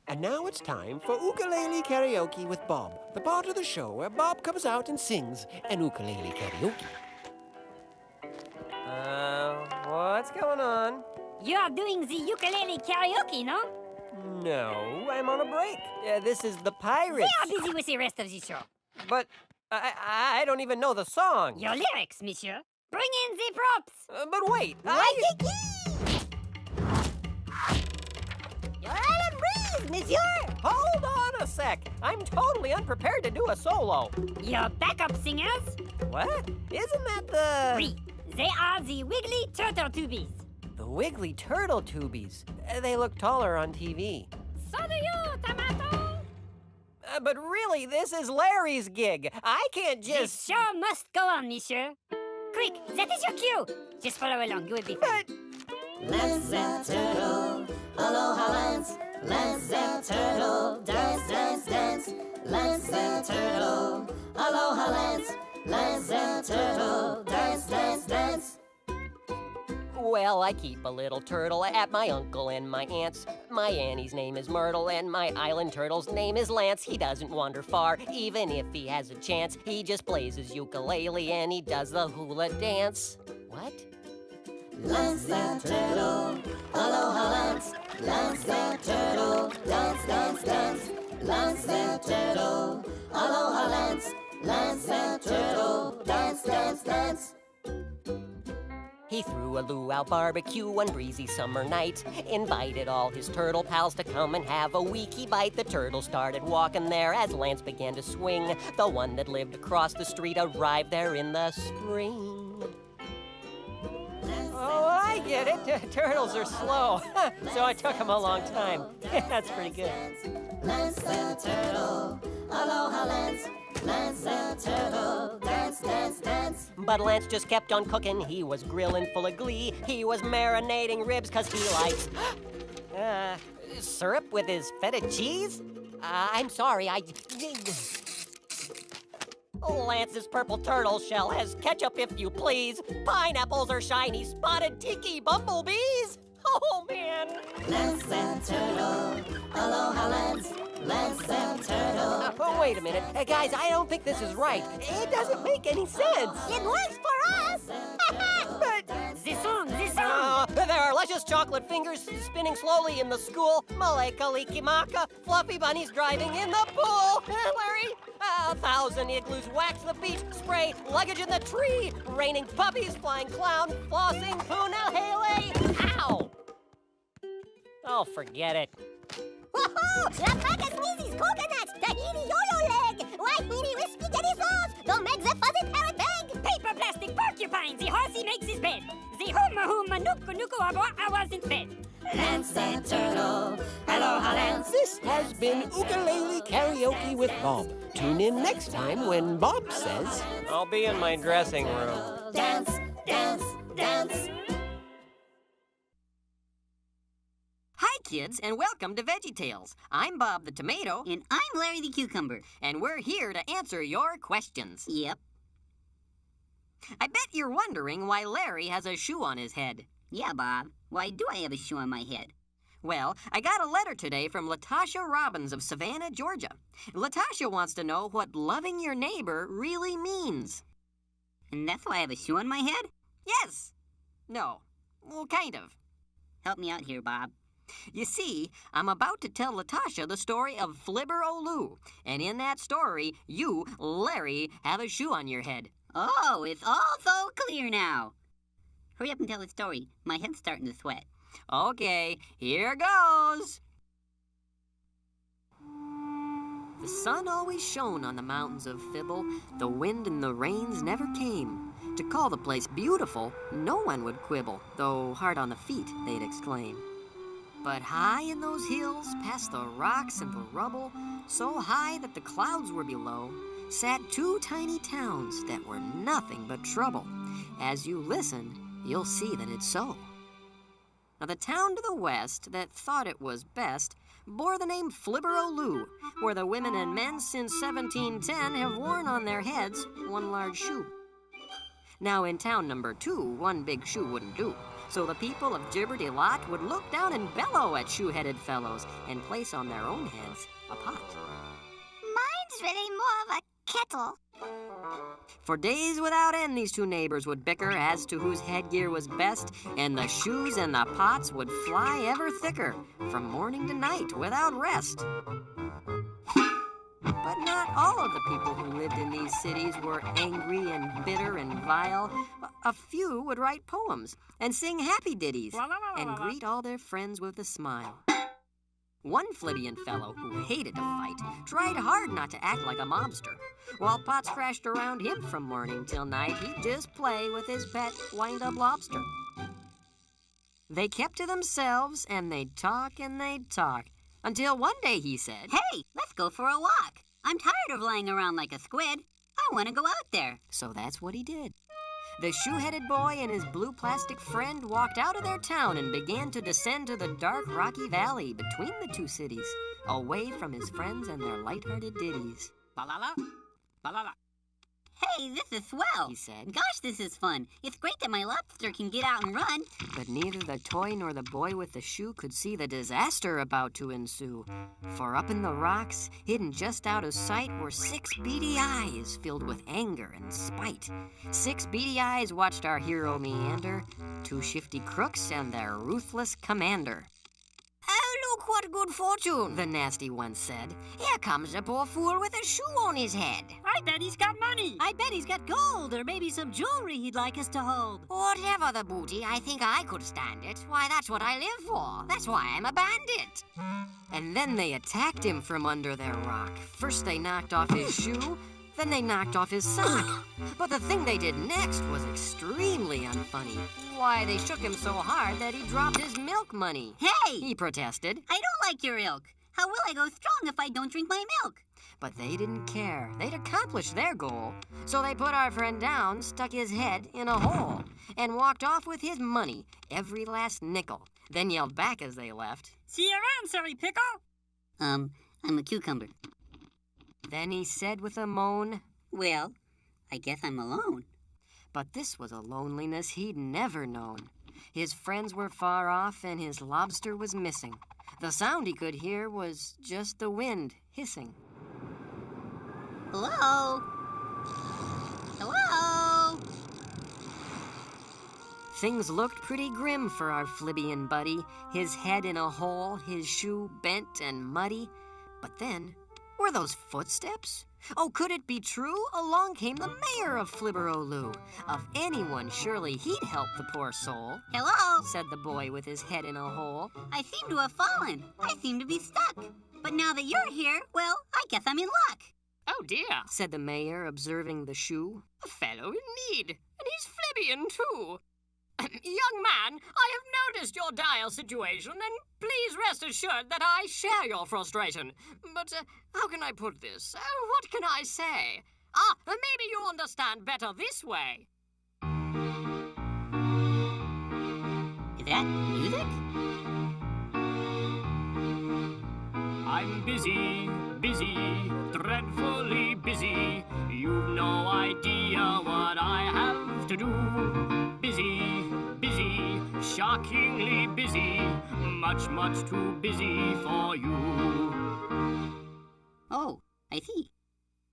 And now it's time for Ukulele Karaoke with Bob, the part of the show where Bob comes out and sings an ukulele karaoke. What's going on? You are doing the ukulele karaoke, no? No, I'm on a break. This is the Pirates. They are busy with the rest of the show. But I don't even know the song. Your lyrics, monsieur. Bring in the props. But wait, You're out of breeze, monsieur. Hold on a sec. I'm totally unprepared to do a solo. Your backup singers? What? Isn't that the... Oui, they are the Wiggly Turtle Tubies. The Wiggly Turtle Tubies. They look taller on TV. So do you, Tomato. But really, this is Larry's gig. I can't This just... show must go on, monsieur. Quick, that is your cue. Just follow along, you will be fine. Lance that turtle, aloha Lance. Lance that turtle, dance, dance, dance. Lance that turtle, aloha Lance. Lance that turtle, dance, dance, dance. Well, I keep a little turtle at my uncle and my aunt's. My Annie's name is Myrtle, and my island turtle's name is Lance. He doesn't wander far, even if he has a chance. He just plays his ukulele and he does the hula dance. What? Lance that turtle, aloha Lance. Lance that turtle, dance, dance, dance. Lance that turtle, aloha Lance. Lance that turtle, dance, dance, dance. He threw a luau barbecue one breezy summer night, invited all his turtle pals to come and have a weeky bite. The turtle started walking there as Lance began to swing. The one that lived across the street arrived there in the spring. Oh, I get it. Turtles are slow, so it took him a long time. That's pretty good. Lance that turtle, aloha Lance. Lance that turtle, dance, dance, dance. But Lance just kept on cooking. He was grilling full of glee. He was marinating ribs because he likes syrup with his feta cheese. I'm sorry, Lance's purple turtle shell has ketchup, if you please. Pineapples are shiny, spotted tiki bumblebees. Oh, man. Lance that turtle, aloha Lance. Lance that turtle. Oh, wait a minute. Guys, I don't think this is right. It doesn't make any sense. It works for us. But This song. there are luscious chocolate fingers spinning slowly in the school. Maleka Likimaka, fluffy bunnies driving in the pool. Larry, 1,000 igloos wax the beach, spray luggage in the tree, raining puppies, flying clown, flossing Puna Hele. Ow! Oh, forget it. Woohoo! Alpaca sneezes, coconuts, Tahiti yo-yo leg, Wahini with spaghetti sauce, don't make the fuzzy parrot beg. Paper plastic porcupine, the horsey makes his bed. The huma nuku nuku I wasn't fed. Lance that turtle, aloha Lance. This has been Ukulele Karaoke with Bob. Tune in next time when Bob says... I'll be in my dressing room. Dance, dance, dance. Hi, kids, and welcome to VeggieTales. I'm Bob the Tomato. And I'm Larry the Cucumber. And we're here to answer your questions. Yep. I bet you're wondering why Larry has a shoe on his head. Yeah, Bob. Why do I have a shoe on my head? Well, I got a letter today from Latasha Robbins of Savannah, Georgia. Latasha wants to know what loving your neighbor really means. And that's why I have a shoe on my head? Yes. No. Well, kind of. Help me out here, Bob. You see, I'm about to tell Latasha the story of Flibber-O-Loo. And in that story, you, Larry, have a shoe on your head. Oh, it's all so clear now. Hurry up and tell the story. My head's starting to sweat. Okay, here goes. The sun always shone on the mountains of Fibble. The wind and the rains never came. To call the place beautiful, no one would quibble, though hard on the feet, they'd exclaim. But high in those hills, past the rocks and the rubble, so high that the clouds were below, sat two tiny towns that were nothing but trouble. As you listen, you'll see that it's so. Now, the town to the west that thought it was best bore the name Flibber-O-Loo, where the women and men since 1710 have worn on their heads one large shoe. Now, in town number 2, one big shoe wouldn't do, so the people of Gibberty-Lot would look down and bellow at shoe-headed fellows and place on their own heads a pot. Mine's really more of a kettle. For days without end, these two neighbors would bicker as to whose headgear was best, and the shoes and the pots would fly ever thicker, from morning to night without rest. But not all of the people who lived in these cities were angry and bitter and vile. A few would write poems and sing happy ditties and greet all their friends with a smile. One Flibbian fellow who hated to fight tried hard not to act like a mobster. While pots crashed around him from morning till night, he'd just play with his pet wind-up lobster. They kept to themselves, and they'd talk and they'd talk, until one day he said, Hey, let's go for a walk. I'm tired of lying around like a squid. I want to go out there. So that's what he did. The shoe-headed boy and his blue plastic friend walked out of their town and began to descend to the dark, rocky valley between the two cities, away from his friends and their light-hearted ditties. Ba-la-la, ba-la-la. Hey, this is swell, he said. Gosh, this is fun. It's great that my lobster can get out and run. But neither the toy nor the boy with the shoe could see the disaster about to ensue. For up in the rocks, hidden just out of sight, were 6 beady eyes filled with anger and spite. 6 beady eyes watched our hero meander, 2 shifty crooks and their ruthless commander. Oh, look what good fortune, the nasty one said. Here comes a poor fool with a shoe on his head. I bet he's got money. I bet he's got gold or maybe some jewelry he'd like us to hold. Whatever the booty, I think I could stand it. Why, that's what I live for. That's why I'm a bandit. And then they attacked him from under their rock. First they knocked off his shoe, then they knocked off his sock. But the thing they did next was extremely unfunny. Why, they shook him so hard that he dropped his milk money. Hey! He protested. I don't like your ilk. How will I go strong if I don't drink my milk? But they didn't care. They'd accomplished their goal. So they put our friend down, stuck his head in a hole, and walked off with his money, every last nickel. Then yelled back as they left. See you around, silly pickle. I'm a cucumber. Then he said with a moan, Well, I guess I'm alone. But this was a loneliness he'd never known. His friends were far off and his lobster was missing. The sound he could hear was just the wind hissing. Hello? Hello? Things looked pretty grim for our Flibbian buddy, his head in a hole, his shoe bent and muddy. But then, were those footsteps? Oh, could it be true? Along came the mayor of Flibber-O-Loo. Of anyone, surely he'd help the poor soul. Hello? Said the boy with his head in a hole. I seem to have fallen. I seem to be stuck. But now that you're here, well, I guess I'm in luck. Oh, dear, Said the mayor, observing the shoe. a fellow in need, and he's Flibbian, too. Young man, I have noticed your dire situation, and please rest assured that I share your frustration. But how can I put this? What can I say? Maybe you understand better this way. Is that music? I'm busy, dreadfully busy. You've no idea what I have to do. Busy, shockingly busy. Much, much too busy for you. Oh, I see.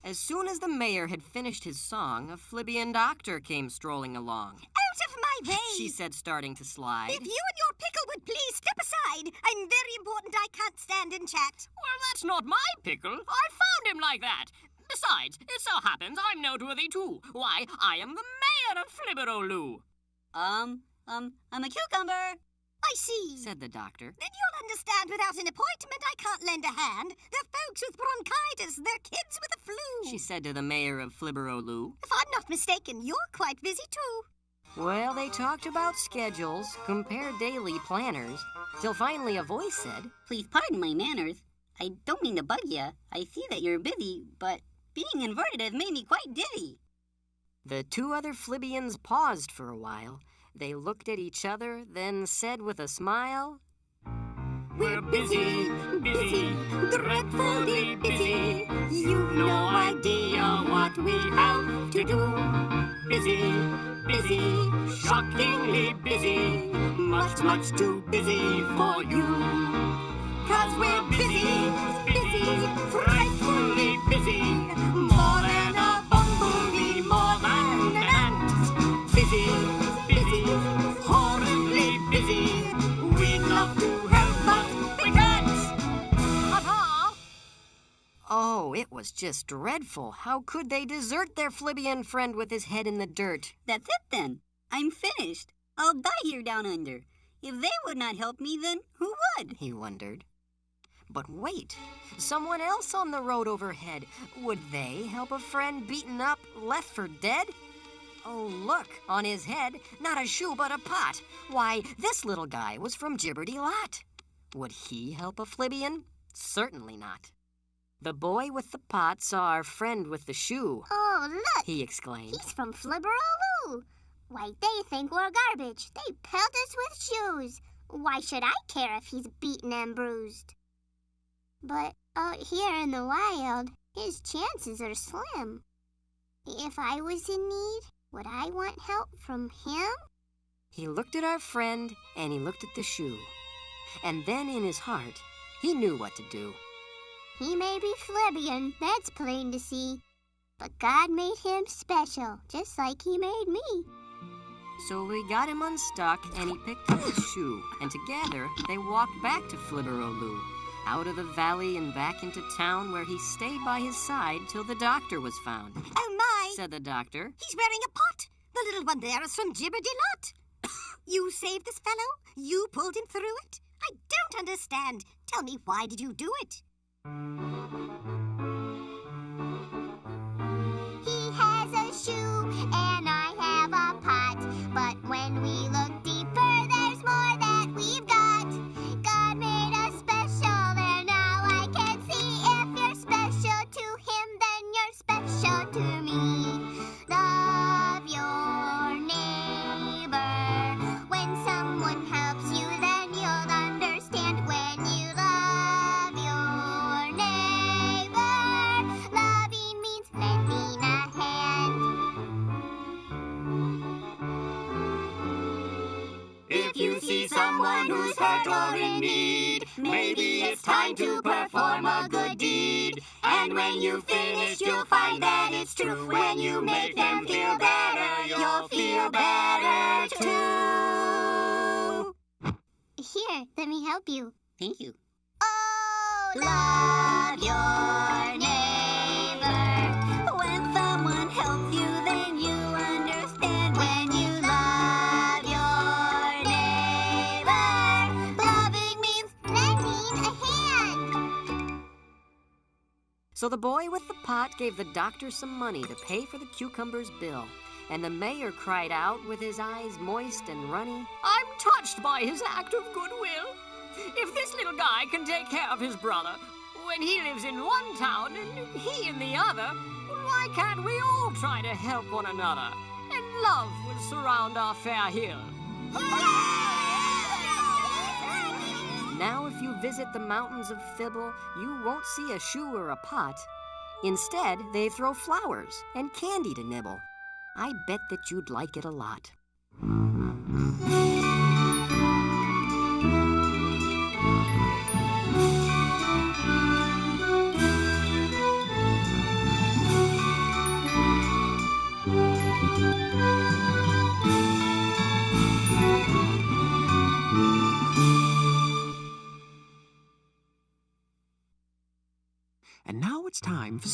As soon as the mayor had finished his song, a Flibian doctor came strolling along. Out of my way! She said, starting to slide. If you and your pickle would please step aside. I'm very important. I can't stand in chat. Well, that's not my pickle. I found him like that. Besides, it so happens I'm noteworthy too. Why, I am the mayor of Flibberoloo. I'm a cucumber. I see, said the doctor. Then you'll understand without an appointment I can't lend a hand. They're folks with bronchitis. They're kids with the flu. She said to the mayor of Flibberoloo. If I'm not mistaken, you're quite busy too. Well, they talked about schedules, compared daily planners, till finally a voice said, Please pardon my manners. I don't mean to bug you. I see that you're busy, but being inverted has made me quite dizzy. The two other Flibians paused for a while. They looked at each other, then said with a smile, We're busy, busy, dreadfully busy. You've no idea what we have to do. Busy, busy, shockingly busy. Much, much too busy for you. 'Cause we're busy, busy, frightfully busy. More than a bumblebee, more than an ant. Busy, busy, horribly busy. We'd love to help, but we can't. Papa! Oh, it was just dreadful. How could they desert their Flibian friend with his head in the dirt? That's it then. I'm finished. I'll die here down under. If they would not help me, then who would? He wondered. But wait, someone else on the road overhead. Would they help a friend beaten up, left for dead? Oh, look, on his head, not a shoe but a pot. Why, this little guy was from Gibberty-Lot. Would he help a Flibian? Certainly not. The boy with the pot saw our friend with the shoe. Oh, look! He exclaimed. He's from Flibberoloo. Why, they think we're garbage. They pelt us with shoes. Why should I care if he's beaten and bruised? But out here in the wild, his chances are slim. If I was in need, would I want help from him? He looked at our friend, and he looked at the shoe. And then in his heart, he knew what to do. He may be Flibian, that's plain to see. But God made him special, just like he made me. So we got him unstuck, and he picked up his shoe, and together they walked back to Flibberoloo, out of the valley and back into town, where he stayed by his side till the doctor was found. Oh, my! Said the doctor. He's wearing a pot. The little one there is from Gibberty-Lot. You saved this fellow? You pulled him through it? I don't understand. Tell me, why did you do it? He has a shoe and I have a pot. But when we look deeper, there's more that we've got. God made us special there, now I can see. If you're special to him, then you're special to me. Love your neighbor. When someone helps you, then you'll understand. When you love your neighbor, loving means lending a hand. If you see someone who's hurt or in need, maybe it's time to perform a good deed. And when you finish, you'll find that it's true. When you make them feel better, you'll feel better too. Here, let me help you. Thank you. Oh, love your neighbor. When someone helps you, then you understand. When you love your neighbor, loving means lending a hand. So the boy with the pot gave the doctor some money to pay for the cucumber's bill. And the mayor cried out with his eyes moist and runny, I'm touched by his act of goodwill. If this little guy can take care of his brother when he lives in one town and he in the other, why can't we all try to help one another? And love will surround our fair hill. Now if you visit the mountains of Fibble, you won't see a shoe or a pot. Instead, they throw flowers and candy to nibble. I bet that you'd like it a lot.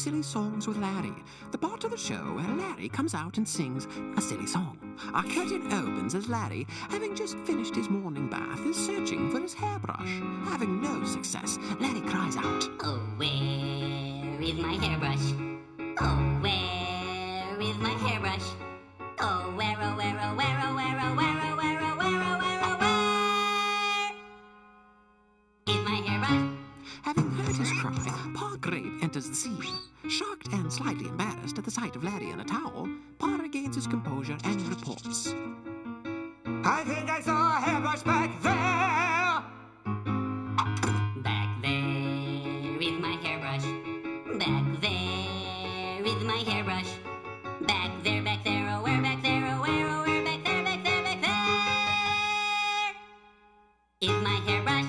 Silly Songs with Larry, the part of the show where Larry comes out and sings a silly song. Our curtain opens as Larry, having just finished his morning bath, is searching for his hairbrush. Having no success, Larry cries out, Oh, where is my hairbrush? Oh, where is my hairbrush? Oh, where, oh, where, oh, where, oh, where, oh, where, oh, where, oh, where, oh, where, oh, where is my hairbrush? Having heard his cry, Pa Grape enters the scene. Shocked and slightly embarrassed at the sight of Larry in a towel, Pa regains his composure and reports, I think I saw a hairbrush back there! Back there is my hairbrush. Back there is my hairbrush. Back there, oh, where, back there, oh, where, oh, where, back there, back there, back there is my hairbrush.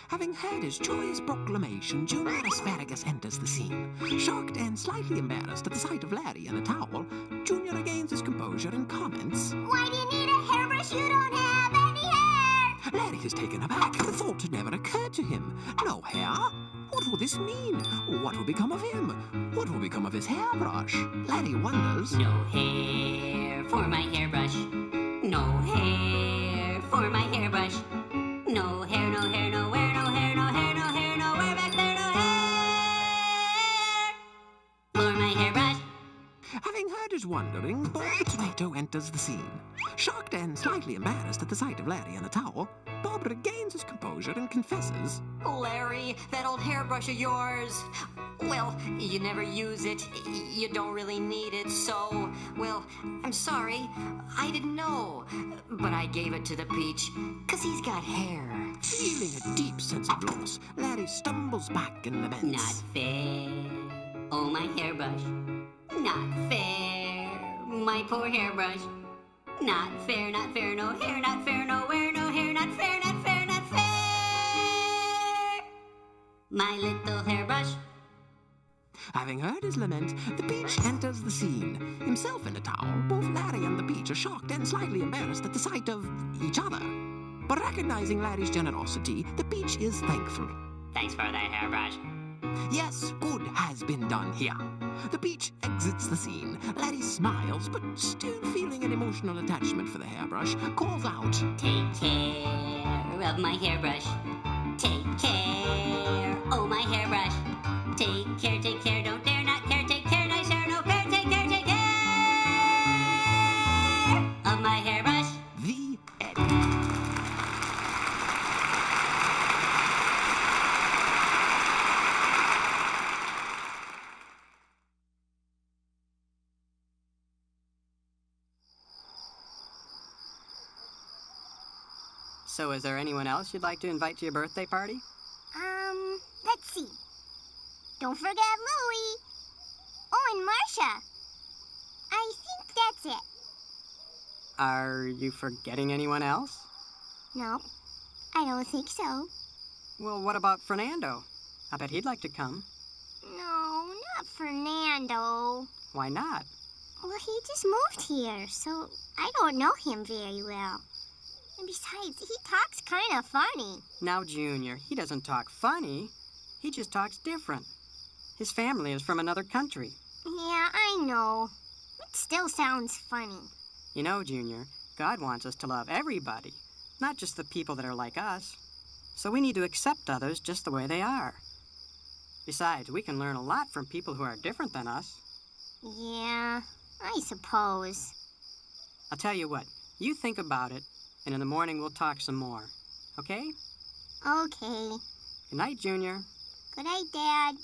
Having heard his joyous proclamation, Junior Asparagus enters the scene. Shocked and slightly embarrassed at the sight of Larry in a towel, Junior regains his composure and comments, Why do you need a hairbrush? You don't have any hair! Larry is taken aback. The thought had never occurred to him. No hair? What will this mean? What will become of him? What will become of his hairbrush? Larry wonders. No hair for my hairbrush. No hair for my hairbrush. No hair, no hair, nowhere, no hair, no hair, no hair, nowhere, back there, no hair for my hairbrush. Having heard his wondering, Bob the Tomato enters the scene. Shocked and slightly embarrassed at the sight of Larry in a towel, Bob regains his composure and confesses, Larry, that old hairbrush of yours. Well, you never use it. You don't really need it, so... Well, I'm sorry. I didn't know. But I gave it to the Peach, 'cause he's got hair. Feeling a deep sense of loss, Larry stumbles back and laments. Not fair. Oh, my hairbrush. Not fair. My poor hairbrush. Not fair, no hair, not fair, nowhere, no hair, not fair, not fair, not fair. My little hairbrush. Having heard his lament, the Peach enters the scene. Himself in a towel, both Larry and the Peach are shocked and slightly embarrassed at the sight of each other. But recognizing Larry's generosity, the Peach is thankful. Thanks for the hairbrush. Yes, good has been done here. The Peach exits the scene. Larry smiles, but still feeling an emotional attachment for the hairbrush, calls out, Take care of my hairbrush. Take care, oh my hairbrush. Take care, don't dare not care. Take care, nice hair, no fair. Take care of my hairbrush. The end. So is there anyone else you'd like to invite to your birthday party? Let's see. Don't forget Louie. Oh, and Marcia. I think that's it. Are you forgetting anyone else? No, I don't think so. Well, what about Fernando? I bet he'd like to come. No, not Fernando. Why not? Well, he just moved here, so I don't know him very well. And besides, he talks kind of funny. Now, Junior, he doesn't talk funny. He just talks different. His family is from another country. Yeah, I know. It still sounds funny. You know, Junior, God wants us to love everybody, not just the people that are like us. So we need to accept others just the way they are. Besides, we can learn a lot from people who are different than us. Yeah, I suppose. I'll tell you what, you think about it, and in the morning we'll talk some more. Okay? Okay. Good night, Junior. Good night, Dad.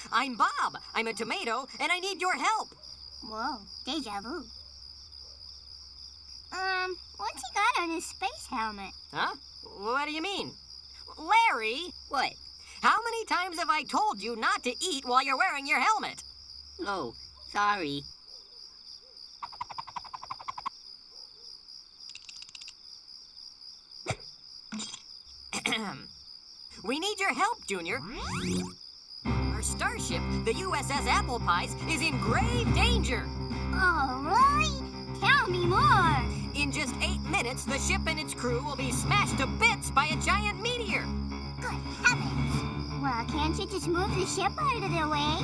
I'm Bob. I'm a tomato, and I need your help. Whoa, deja vu. What's he got on his space helmet? Huh? What do you mean? Larry! What? How many times have I told you not to eat while you're wearing your helmet? Oh, sorry. We need your help, Junior. Our starship, the USS Apple Pies, is in grave danger. Oh, really? Tell me more. In just 8 minutes, the ship and its crew will be smashed to bits by a giant meteor. Good heavens. Well, can't you just move the ship out of their way?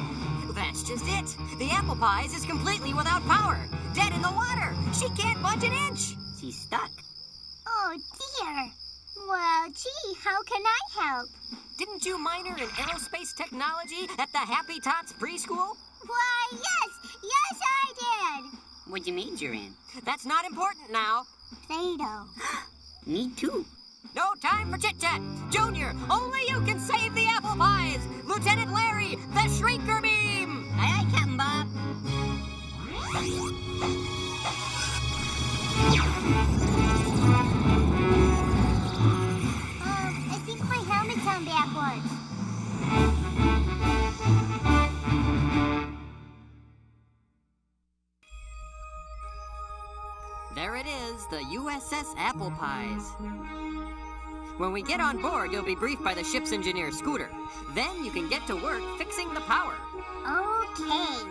That's just it. The Apple Pies is completely without power. Dead in the water. She can't budge an inch. She's stuck. Oh, dear. Well, gee, how can I help? Didn't you minor in aerospace technology at the Happy Tots preschool? Why, yes. Yes, I did. What'd you major in? That's not important now. Play-Doh. Me too. No time for chit-chat. Junior, only you can save the Apple Pies. Lieutenant Larry, the Shrinker Beam. Aye, aye, Captain Bob. I think my helmet's on backwards. There it is, the USS Apple Pies. When we get on board, you'll be briefed by the ship's engineer, Scooter. Then you can get to work fixing the power. Okay.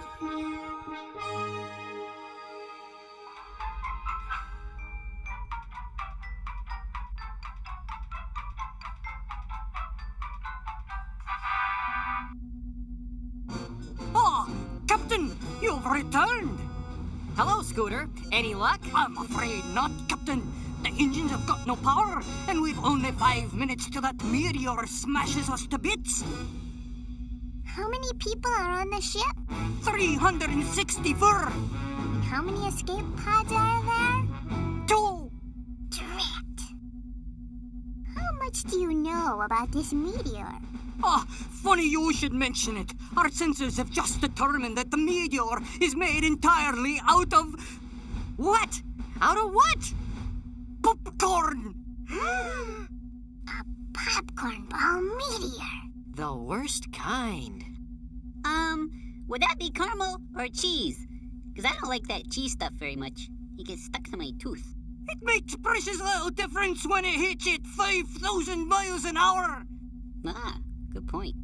Oh, Captain, you've returned. Hello, Scooter. Any luck? I'm afraid not, Captain. The engines have got no power, and we've only 5 minutes till that meteor smashes us to bits. How many people are on the ship? 364. And how many escape pods are there? 2. Drat. How much do you know about this meteor? Ah, funny you should mention it. Our sensors have just determined that the meteor is made entirely out of... What? Out of what? Popcorn! A popcorn ball meteor. The worst kind. Would that be caramel or cheese? Because I don't like that cheese stuff very much. It gets stuck to my tooth. It makes precious little difference when it hits it 5,000 miles an hour. Ah, good point.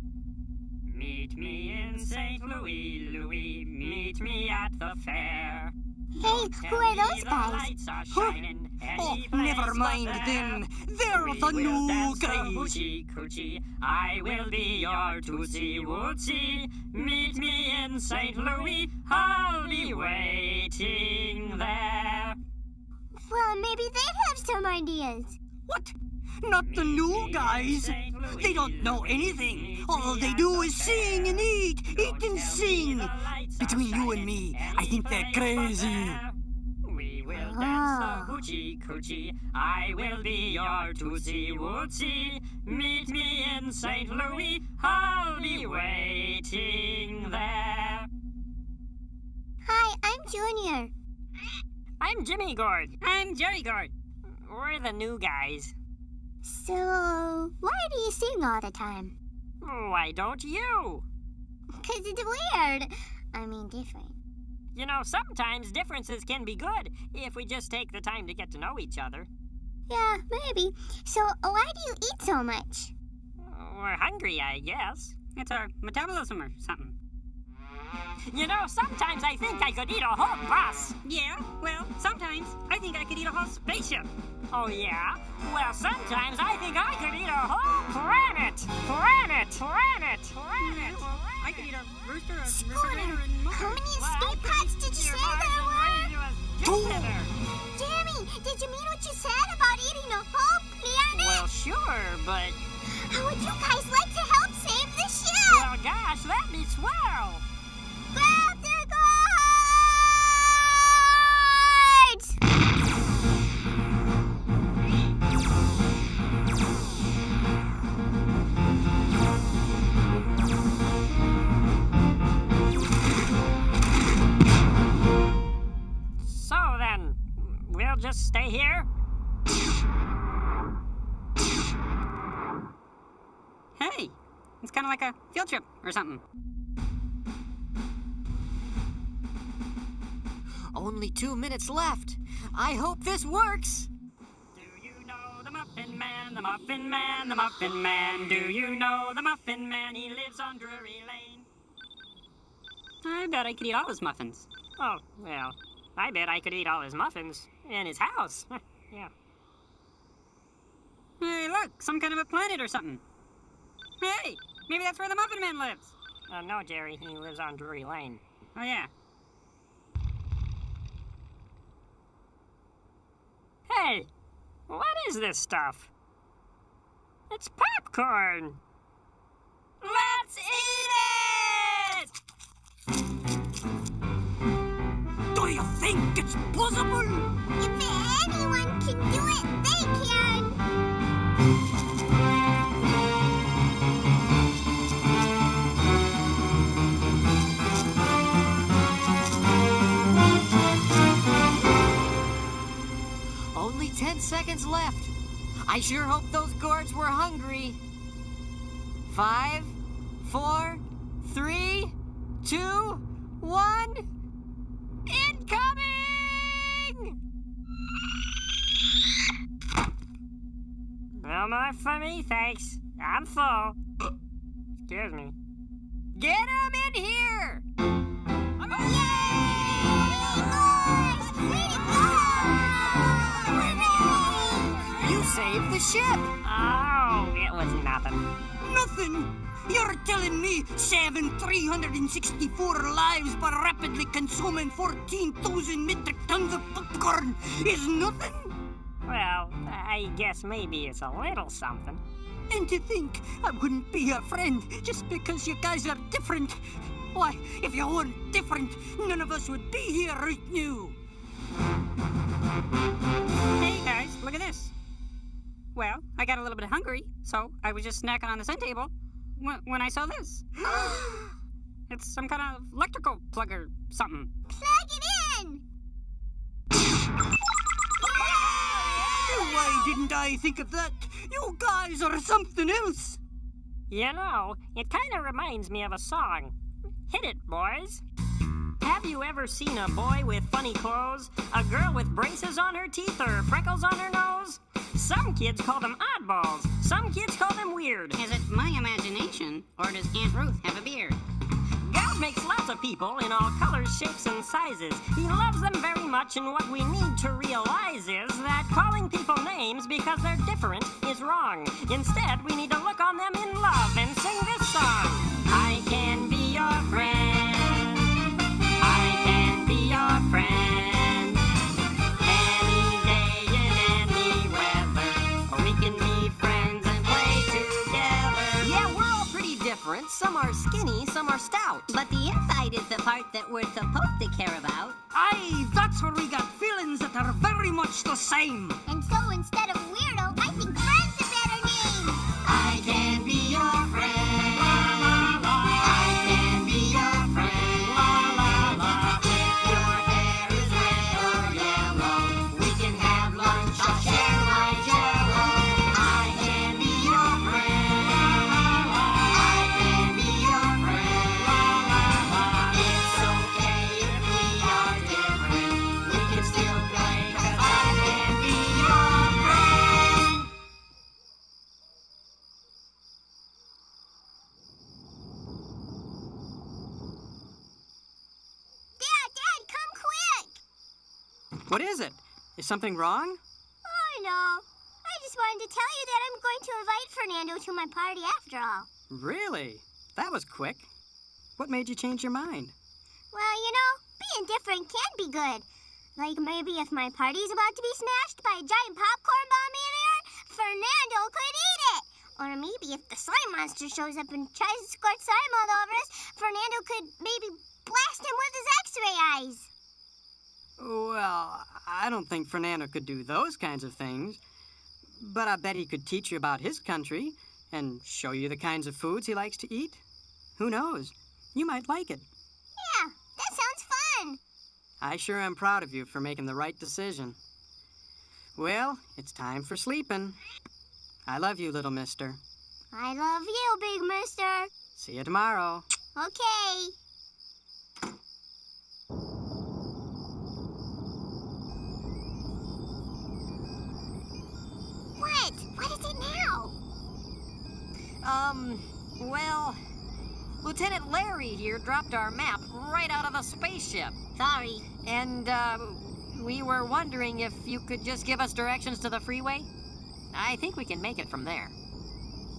Meet me in St. Louis, Louis. Meet me at the fair. Hey, who are those guys? Lights are Huh? shining. Oh, never mind then. They're the new guys. Hoochie coochie. I will be your tootsie wootsy. Meet me in St. Louis. I'll be waiting there. Well, maybe they'd have some ideas. What? Not the new guys. They don't know anything. All they do is sing and eat and sing. Between you and me, I think they're crazy. We will dance the hoochie coochie. I will be your tootsie wootsy. Meet me in St. Louis. I'll be waiting there. Hi, I'm Junior. I'm Jimmy Gord. I'm Jerry Gord. We're the new guys. So, why do you sing all the time? Why don't you? 'Cause it's weird. I mean, different. You know, sometimes differences can be good if we just take the time to get to know each other. Yeah, maybe. So, why do you eat so much? We're hungry, I guess. It's our metabolism or something. You know, sometimes I think I could eat a whole bus. Yeah, well, sometimes I think I could eat a whole spaceship. Oh, yeah? Well, sometimes I think I could eat a whole planet. I could eat a rooster, a refrigerator, and more. How many escape pods did you say there were? 2. Jamie, did you mean what you said about eating a whole planet? Well, sure, but... How would you guys like to help save the ship? Well, gosh, that'd be swell. Grab the guards! So then, we'll just stay here? Hey, it's kind of like a field trip or something. Only 2 minutes left. I hope this works. Do you know the muffin Muffin Man, the Muffin Man, the Muffin Man. Do you know the Muffin Man? He lives on Drury Lane. I bet I could eat all his muffins. Oh, well, I bet I could eat all his muffins in his house. Yeah. Hey, look, some kind of a planet or something. Hey, maybe that's where the Muffin Man lives. No, Jerry, he lives on Drury Lane. Oh, yeah. Hey, what is this stuff? It's popcorn. Let's eat it! Do you think it's possible? If anyone can do it, they can. Only 10 seconds left. I sure hope those gourds were hungry. 5, 4, 3, 2, 1. Incoming! No more for me, thanks. I'm full. Excuse me. Get him in here! You saved the ship! Oh, it was nothing. Nothing! You're telling me saving 364 lives by rapidly consuming 14,000 metric tons of popcorn is nothing? Well, I guess maybe it's a little something. And to think I wouldn't be your friend just because you guys are different. Why, if you weren't different, none of us would be here right now. Hey, guys, look at this. Well, I got a little bit hungry, so I was just snacking on the end table when I saw this. It's some kind of electrical plug or something. Plug it in! Why didn't I think of that? You guys are something else. You know, it kind of reminds me of a song. Hit it, boys. Have you ever seen a boy with funny clothes? A girl with braces on her teeth or freckles on her nose? Some kids call them oddballs. Some kids call them weird. Is it my imagination, or does Aunt Ruth have a beard? God makes lots of people in all colors, shapes, and sizes. He loves them very much, and what we need to realize is that calling people names because they're different is wrong. Instead, we need to look on them in love and sing this song. I can be your friend. I can be your friend. Any day in any weather. We can be friends and play together. Yeah, we're all pretty different. Some are skinny, some are stout. But the inside is the part that we're supposed to care about. Aye, that's where we got feelings that are very much the same. And so instead of weirdo, I think friend's a better name. I can be your friend. I can be your friend. If your hair is red or yellow, we can have lunch. I'll share my jello. I can be your friend. I can be your friend. It's okay if we are different. We can still play 'cause I can be your friend. Dad, come quick! What is it? Is something wrong? Oh, no. I just wanted to tell you that I'm going to invite Fernando to my party after all. Really? That was quick. What made you change your mind? Well, you know, being different can be good. Like maybe if my party's about to be smashed by a giant popcorn bomb in there, Fernando could eat it. Or maybe if the slime monster shows up and tries to squirt slime all over us, Fernando could maybe blast him with his X-ray eyes. Well, I don't think Fernando could do those kinds of things. But I bet he could teach you about his country and show you the kinds of foods he likes to eat. Who knows? You might like it. Yeah, that sounds fun. I sure am proud of you for making the right decision. Well, it's time for sleeping. I love you, little mister. I love you, big mister. See you tomorrow. Okay. What? What Well, Lieutenant Larry here dropped our map right out of the spaceship. Sorry. And, we were wondering if you could just give us directions to the freeway? I think we can make it from there.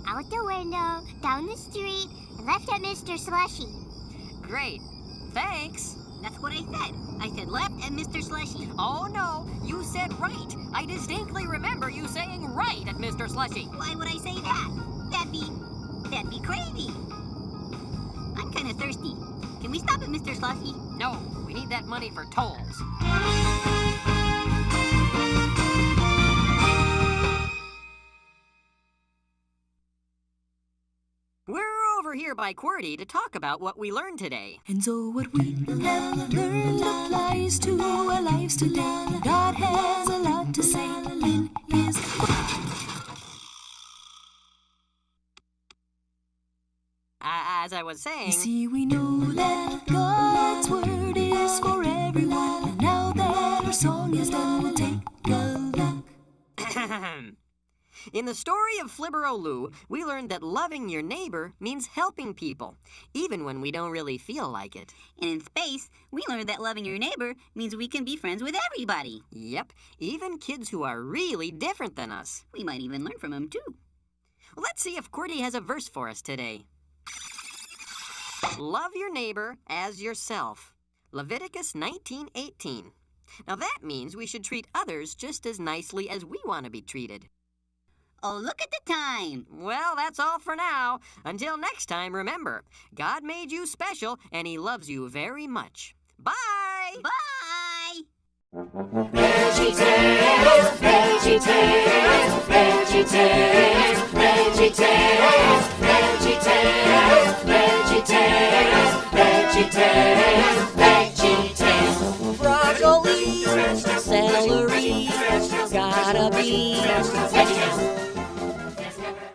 Out the window, down the street, and left at Mr. Slushy. Great. Thanks. That's what I said. I said left at Mr. Slushy. Oh, no. You said right. I distinctly remember you saying right at Mr. Slushy. Why would I say that? That'd be crazy. I'm kind of thirsty. Can we stop at Mr. Slushy? No, we need that money for tolls. We're over here by QWERTY to talk about what we learned today. And so what we have learned applies to our lives today. God has a lot to say in His As I was saying... You see, we know that God's word is for everyone. And now that our song is done, we'll take a look. In the story of Flibberoloo, we learned that loving your neighbor means helping people, even when we don't really feel like it. And in space, we learned that loving your neighbor means we can be friends with everybody. Yep, even kids who are really different than us. We might even learn from them, too. Well, let's see if QWERTY has a verse for us today. Love your neighbor as yourself. Leviticus 19:18. Now that means we should treat others just as nicely as we want to be treated. Oh, look at the time. Well, that's all for now. Until next time, remember, God made you special and He loves you very much. Bye! Bye! VeggieTales, VeggieTales, VeggieTales, VeggieTales, VeggieTales, VeggieTales, VeggieTales, VeggieTales. Broccoli, celery, gotta be VeggieTales.